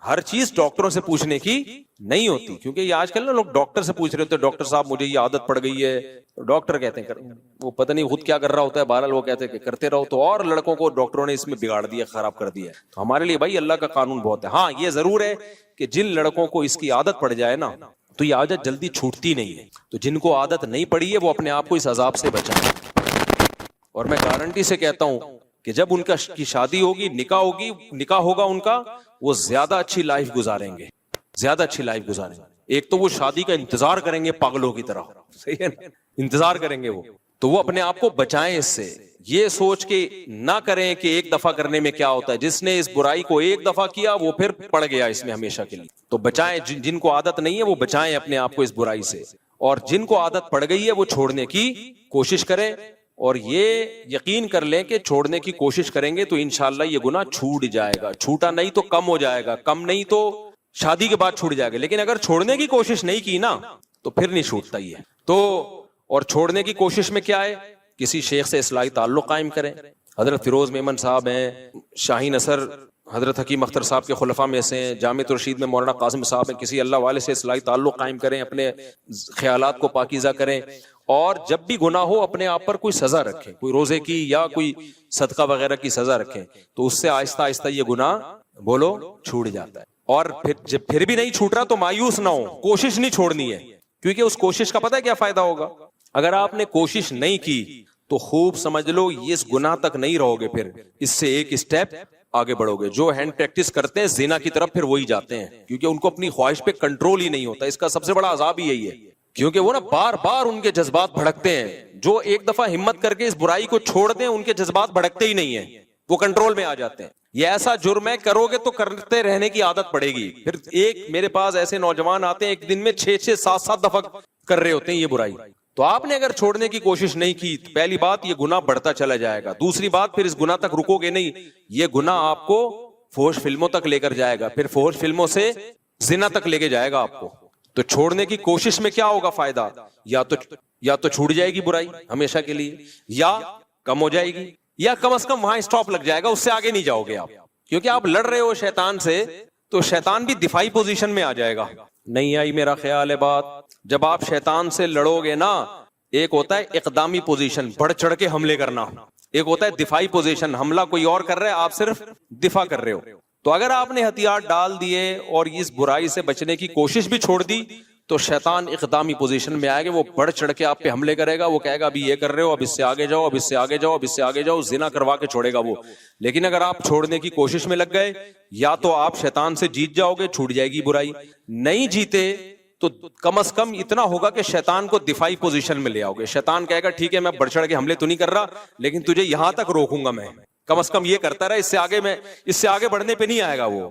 ہر چیز ڈاکٹروں سے پوچھنے کی نہیں ہوتی, کیونکہ یہ آج کل نا لوگ ڈاکٹر سے پوچھ رہے ہوتے ہیں, ڈاکٹر صاحب مجھے یہ عادت پڑ گئی ہے, تو ڈاکٹر کہتے ہیں وہ پتہ نہیں خود کیا کر رہا ہوتا ہے, بہرحال وہ کہتے ہیں کہ کرتے رہو. تو اور لڑکوں کو ڈاکٹروں نے اس میں بگاڑ دیا, خراب کر دیا. تو ہمارے لیے بھائی اللہ کا قانون بہت ہے. ہاں یہ ضرور ہے کہ جن لڑکوں کو اس کی عادت پڑ جائے نا تو یہ عادت جلدی چھوٹتی نہیں ہے. تو جن کو عادت نہیں پڑی ہے وہ اپنے آپ کو اس عذاب سے بچائیں. اور میں گارنٹی سے کہتا ہوں کہ جب ان کی شادی ہوگی, نکاح ہوگا ان کا, وہ زیادہ اچھی لائف گزاریں گے, زیادہ اچھی لائف گزاریں گے. ایک تو وہ شادی کا انتظار کریں گے پاگلوں کی طرح, صحیح ہے نا, انتظار کریں گے وہ. تو وہ اپنے آپ کو بچائیں اس سے, یہ سوچ کے نہ کریں کہ ایک دفعہ کرنے میں کیا ہوتا ہے. جس نے اس برائی کو ایک دفعہ کیا وہ پھر پڑ گیا اس میں ہمیشہ کے لیے. تو بچائیں, جن کو عادت نہیں ہے وہ بچائیں اپنے آپ کو اس برائی سے, اور جن کو عادت پڑ گئی ہے وہ چھوڑنے کی کوشش کریں. اور یہ یقین کر لیں کہ چھوڑنے کی کوشش کریں گے تو انشاءاللہ یہ گناہ چھوٹ جائے گا. چھوٹا نہیں تو کم ہو جائے گا, کم نہیں تو شادی کے بعد چھوٹ جائے گا. لیکن اگر چھوڑنے کی کوشش نہیں کی نا تو پھر نہیں چھوٹتا یہ. تو اور چھوڑنے کی کوشش میں کیا ہے, کسی شیخ سے اصلاحی تعلق قائم کریں. حضرت فیروز میمن صاحب ہیں, شاہین اثر حضرت حکیم اختر صاحب کے خلفاء میں سے ہیں, جامع الرشید میں مولانا قاسم صاحب ہیں. کسی اللہ والے سے اصلاحی تعلق قائم کریں, اپنے خیالات کو پاکیزہ کریں, اور جب بھی گناہ ہو اپنے آپ پر کوئی سزا رکھیں, کوئی روزے کی یا کوئی صدقہ وغیرہ کی سزا رکھیں, تو اس سے آہستہ آہستہ یہ گناہ بولو چھوٹ جاتا ہے. اور پھر بھی نہیں چھوٹ رہا تو مایوس نہ ہو, کوشش نہیں چھوڑنی ہے, کیونکہ اس کوشش کا پتہ ہے کیا فائدہ ہوگا. اگر آپ نے کوشش نہیں کی تو خوب سمجھ لو یہ اس گناہ تک نہیں رہو گے, پھر اس سے ایک اسٹیپ آگے بڑھو گے. جو ہینڈ پریکٹس کرتے ہیں زنا کی طرف پھر وہی جاتے ہیں, کیونکہ ان کو اپنی خواہش پہ کنٹرول ہی نہیں ہوتا. اس کا سب سے بڑا عذاب ہی یہی ہے, کیونکہ وہ نا بار بار ان کے جذبات بھڑکتے ہیں. جو ایک دفعہ ہمت کر کے اس برائی کو چھوڑ دیں ان کے جذبات بھڑکتے ہی نہیں ہیں, وہ کنٹرول میں آ جاتے ہیں. یہ ایسا جرم ہے, کرو گے تو کرتے رہنے کی عادت پڑے گی. پھر ایک میرے پاس ایسے نوجوان آتے ہیں ایک دن میں 6-6, 7-7 دفعہ کر رہے ہوتے ہیں یہ برائی. تو آپ نے اگر چھوڑنے کی کوشش نہیں کی, پہلی بات یہ گناہ بڑھتا چلا جائے گا. دوسری بات پھر اس گناہ تک رکو گے نہیں, یہ گناہ آپ کو فحش فلموں تک لے کر جائے گا, پھر فحش فلموں سے زنا تک لے کے جائے گا آپ کو. تو چھوڑنے کی کوشش میں کیا ہوگا فائدہ, یا تو چھوٹ جائے گی برائی ہمیشہ کے لیے, یا کم ہو جائے گی, یا کم از کم وہاں اسٹاپ لگ جائے گا, اس سے آگے نہیں جاؤ گے آپ. کیونکہ آپ لڑ رہے ہو شیطان سے تو شیطان بھی دفاعی پوزیشن میں آ جائے گا. نہیں آئی میرا خیال ہے بات. جب آپ شیطان سے لڑو گے نا, ایک ہوتا ہے اقدامی پوزیشن, بڑھ چڑھ کے حملے کرنا, ایک ہوتا ہے دفاعی پوزیشن, حملہ کوئی اور کر رہا ہے آپ صرف دفاع کر رہے ہو. تو اگر آپ نے ہتھیار ڈال دیے اور اس برائی سے بچنے کی کوشش بھی چھوڑ دی تو شیطان اقدامی پوزیشن میں آئے گا, وہ بڑھ چڑھ کے آپ پہ حملے کرے گا, وہ کہے گا ابھی یہ کر رہے ہو, اب اس سے آگے جاؤ, اب اس سے آگے جاؤ, اب اس سے آگے جاؤ, زنا کروا کے چھوڑے گا وہ. لیکن اگر آپ چھوڑنے کی کوشش میں لگ گئے, یا تو آپ شیطان سے جیت جاؤ گے, چھوٹ جائے گی برائی. نہیں جیتے تو کم از کم اتنا ہوگا کہ شیطان کو دفاعی پوزیشن میں لے آؤ گے. شیطان کہے گا ٹھیک ہے میں بڑھ چڑھ کے حملے تو نہیں کر رہا, لیکن تجھے یہاں تک روکوں گا میں, کم از کم یہ کرتا رہا, اس سے آگے بڑھنے پہ نہیں آئے گا وہ.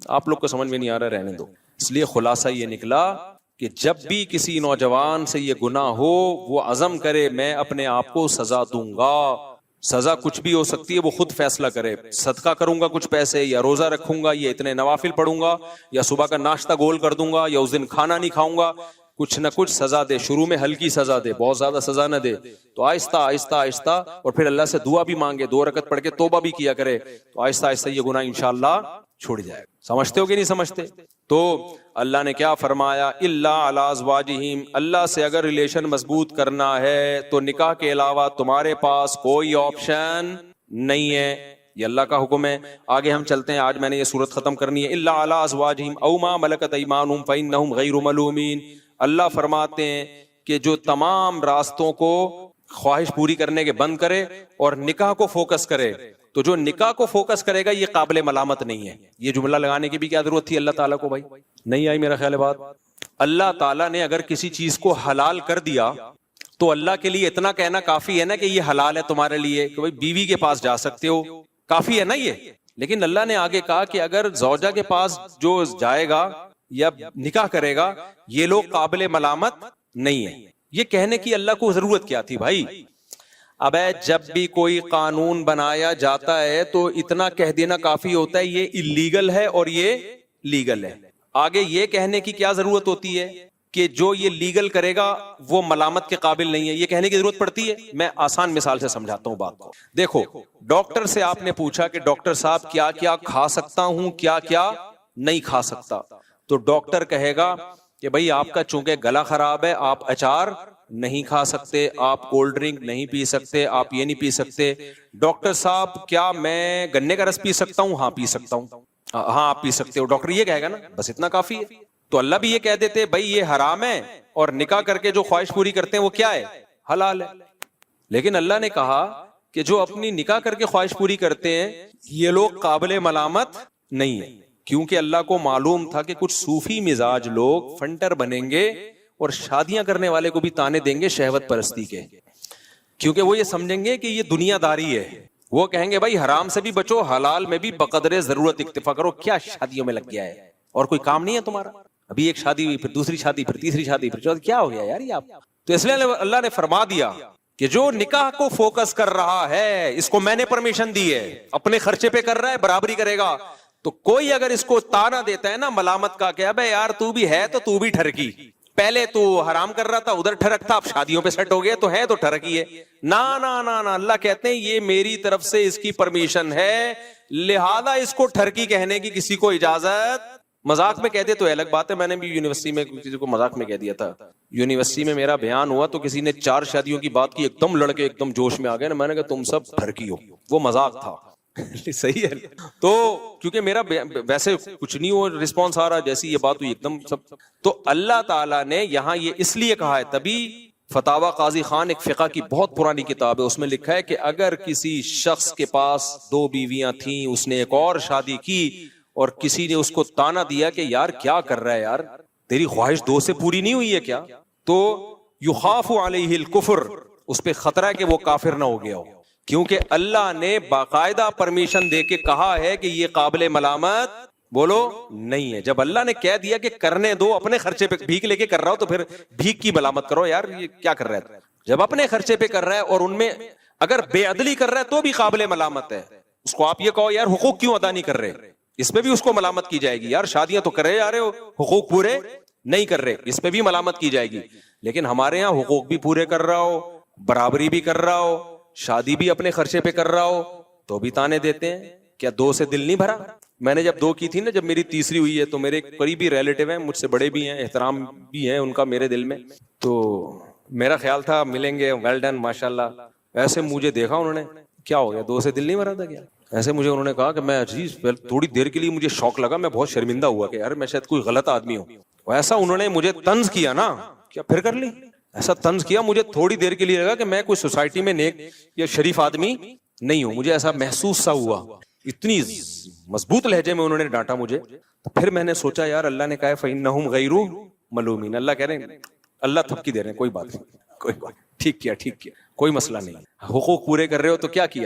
آپ لوگ کو سمجھ میں نہیں آ رہا, رہنے دو. اس لیے خلاصہ یہ نکلا کہ جب بھی کسی نوجوان سے یہ گناہ ہو, وہ عزم کرے میں اپنے آپ کو سزا دوں گا. سزا کچھ بھی ہو سکتی ہے, وہ خود فیصلہ کرے. صدقہ کروں گا کچھ پیسے, یا روزہ رکھوں گا, یا اتنے نوافل پڑھوں گا, یا صبح کا ناشتہ گول کر دوں گا, یا اس دن کھانا نہیں کھاؤں گا. کچھ نہ کچھ سزا دے. شروع میں ہلکی سزا دے, بہت زیادہ سزا نہ دے. تو آہستہ آہستہ آہستہ, اور پھر اللہ سے دعا بھی مانگے, 2 رکعت پڑھ کے توبہ بھی کیا کرے, تو آہستہ آہستہ یہ گناہ انشاءاللہ چھوڑ جائے. سمجھتے ہو کہ نہیں سمجھتے؟ تو اللہ نے کیا فرمایا, الا علی ازواجہم, اللہ سے اگر ریلیشن مضبوط کرنا ہے تو نکاح کے علاوہ تمہارے پاس کوئی آپشن نہیں ہے. یہ اللہ کا حکم ہے. آگے ہم چلتے ہیں, آج میں نے یہ سورت ختم کرنی ہے. الا علی ازواجہم او ما ملکت ایمانہم فانہم غیر ملومین. اللہ فرماتے ہیں کہ جو تمام راستوں کو خواہش پوری کرنے کے بند کرے اور نکاح کو فوکس کرے, تو جو نکاح کو فوکس کرے گا یہ قابل ملامت نہیں ہے. یہ جملہ لگانے کی بھی کیا ضرورت تھی اللہ تعالیٰ کو؟ بھائی نہیں آئی میرا خیال ہے بات. اللہ تعالیٰ نے اگر کسی چیز کو حلال کر دیا تو اللہ کے لیے اتنا کہنا کافی ہے نا کہ یہ حلال ہے تمہارے لیے, کہ بھائی بیوی کے پاس جا سکتے ہو, کافی ہے نا یہ. لیکن اللہ نے آگے کہا کہ اگر زوجہ کے پاس جو جائے گا یا نکاح کرے گا, یہ لوگ قابل ملامت نہیں ہے. یہ کہنے کی اللہ کو ضرورت کیا تھی بھائی؟ اب جب بھی کوئی قانون بنایا جاتا ہے تو اتنا کہہ دینا کافی ہوتا ہے یہ اللیگل ہے اور یہ لیگل ہے. آگے یہ کہنے کی کیا ضرورت ہوتی ہے کہ جو یہ لیگل کرے گا وہ ملامت کے قابل نہیں ہے؟ یہ کہنے کی ضرورت پڑتی ہے؟ میں آسان مثال سے سمجھاتا ہوں بات کو. دیکھو, ڈاکٹر سے آپ نے پوچھا کہ ڈاکٹر صاحب کیا کیا کھا سکتا ہوں, کیا کیا نہیں کھا سکتا, تو ڈاکٹر کہے گا کہ بھئی آپ کا چونکہ گلا خراب ہے, آپ اچار نہیں کھا سکتے, آپ کولڈ ڈرنک نہیں پی سکتے, آپ یہ نہیں پی سکتے. ڈاکٹر صاحب کیا میں گنے کا رس پی سکتا ہوں؟ ہاں پی سکتا ہوں. ہاں آپ پی سکتے ہو. ڈاکٹر یہ کہے گا نا, بس اتنا کافی ہے. تو اللہ بھی یہ کہہ دیتے بھئی یہ حرام ہے, اور نکاح کر کے جو خواہش پوری کرتے ہیں وہ کیا ہے؟ حلال ہے. لیکن اللہ نے کہا کہ جو اپنی نکاح کر کے خواہش پوری کرتے ہیں یہ لوگ قابل ملامت نہیں ہے. کیونکہ اللہ کو معلوم تھا کہ کچھ صوفی مزاج لوگ فنٹر بنیں گے اور شادیاں کرنے والے کو بھی تانے دیں گے شہوت پرستی کے, کیونکہ وہ یہ سمجھیں گے کہ یہ دنیا داری ہے. وہ کہیں گے بھائی حرام سے بھی بچو, حلال میں بھی بقدر ضرورت اکتفا کرو. کیا شادیوں میں لگ گیا ہے اور کوئی کام نہیں ہے تمہارا؟ ابھی ایک شادی ہوئی, پھر دوسری شادی, پھر تیسری شادی, پھر چوتھی, کیا ہو گیا یار یہ آپ؟ تو اس لیے اللہ نے فرما دیا کہ جو نکاح کو فوکس کر رہا ہے اس کو میں نے پرمیشن دی ہے, اپنے خرچے پہ کر رہا ہے, برابری کرے گا. تو کوئی اگر اس کو تانا دیتا ہے نا ملامت کا کہ ابے یار تو بھی ہے تو بھی ٹھرکی, پہلے تو حرام کر رہا تھا ادھر ٹھرک تھا, اب شادیوں پہ سیٹ ہو گیا تو ہے تو ٹھرکی ہے. نا نا نا نا, اللہ کہتے ہیں یہ میری طرف سے اس کی پرمیشن ہے, لہذا اس کو ٹھرکی کہنے کی کسی کو اجازت. مذاق میں کہتے تو الگ بات ہے, میں نے بھی یونیورسٹی میں کسی کو مذاق میں کہہ دیا تھا. یونیورسٹی میں میرا بیان ہوا تو کسی نے 4 شادیوں کی بات کی, ایک دم لڑکے ایک دم جوش میں آ گئے نا, میں نے کہا تم سب ٹھرکی ہو. وہ مذاق تھا. صحیح ہے. تو کیونکہ میرا ویسے کچھ نہیں ہو رسپانس آ رہا, جیسی یہ بات ہوئی ایک دم سب. تو اللہ تعالیٰ نے یہاں یہ اس لیے کہا ہے, تبھی فتاوی قاضی خان ایک فقہ کی بہت پرانی کتاب ہے, اس میں لکھا ہے کہ اگر کسی شخص کے پاس 2 بیویاں تھیں, اس نے ایک اور شادی کی اور کسی نے اس کو تانا دیا کہ یار کیا کر رہا ہے یار, تیری خواہش 2 سے پوری نہیں ہوئی ہے کیا, تو یخاف علیہ الکفر, اس پہ خطرہ ہے کہ وہ کافر نہ ہو گیا ہو, کیونکہ اللہ نے باقاعدہ پرمیشن دے کے کہا ہے کہ یہ قابل ملامت بولو نہیں ہے. جب اللہ نے کہہ دیا کہ کرنے دو, اپنے خرچے پہ بھیک لے کے کر رہا ہو تو پھر بھیک کی ملامت کرو یار, یہ کیا کر رہا ہے. جب اپنے خرچے پہ کر رہا ہے اور ان میں اگر بے عدلی کر رہا ہے تو بھی قابل ملامت ہے. اس کو آپ یہ کہو یار حقوق کیوں ادا نہیں کر رہے, اس پہ بھی اس کو ملامت کی جائے گی. یار شادیاں تو کر رہے جا رہے ہو, حقوق پورے نہیں کر رہے, اس پہ بھی ملامت کی جائے گی. لیکن ہمارے یہاں حقوق بھی پورے کر رہا ہو, برابری بھی کر رہا ہو, شادی بھی اپنے خرچے پہ کر رہا ہو, تو بھی تانے دیتے ہیں. کیا 2 سے دل نہیں بھرا؟ میں نے جب 2 کی تھی نا, جب میری تیسری ہوئی ہے, تو میرے قریبی ریلیٹیو ہیں, مجھ سے بڑے بھی ہیں, احترام بھی ہے ان کا میرے دل میں, تو میرا خیال تھا ملیں گے, ویل ڈن ماشاءاللہ. ایسے مجھے دیکھا انہوں نے, کیا ہو گیا 2 سے دل نہیں بھرا تھا کیا؟ ایسے مجھے انہوں نے کہا کہ میں عزیز تھوڑی دیر کے لیے مجھے شوق لگا, میں بہت شرمندہ ہوا کہ یار میں شاید کوئی غلط آدمی ہوں. ایسا انہوں نے مجھے طنز کیا نا، کیا پھر کر لی، ایسا طنز کیا مجھے تھوڑی دیر کے لیے لگا کہ میں کوئی سوسائٹی میں نیک یا شریف آدمی نہیں ہوں، مجھے ایسا محسوس سا ہوا، اتنی مضبوط لہجے میں انہوں نے ڈانٹا مجھے. تو پھر میں نے سوچا یار اللہ نے کہا ہے فَإِنَّهُمْ غَيْرُ مَلُومِينَ، اللہ کہہ رہے ہیں اللہ تھپکی دے رہے ہیں، کوئی بات نہیں، کوئی بات، ٹھیک کیا کوئی مسئلہ نہیں، حقوق پورے کر رہے ہو تو کیا کیا ہے.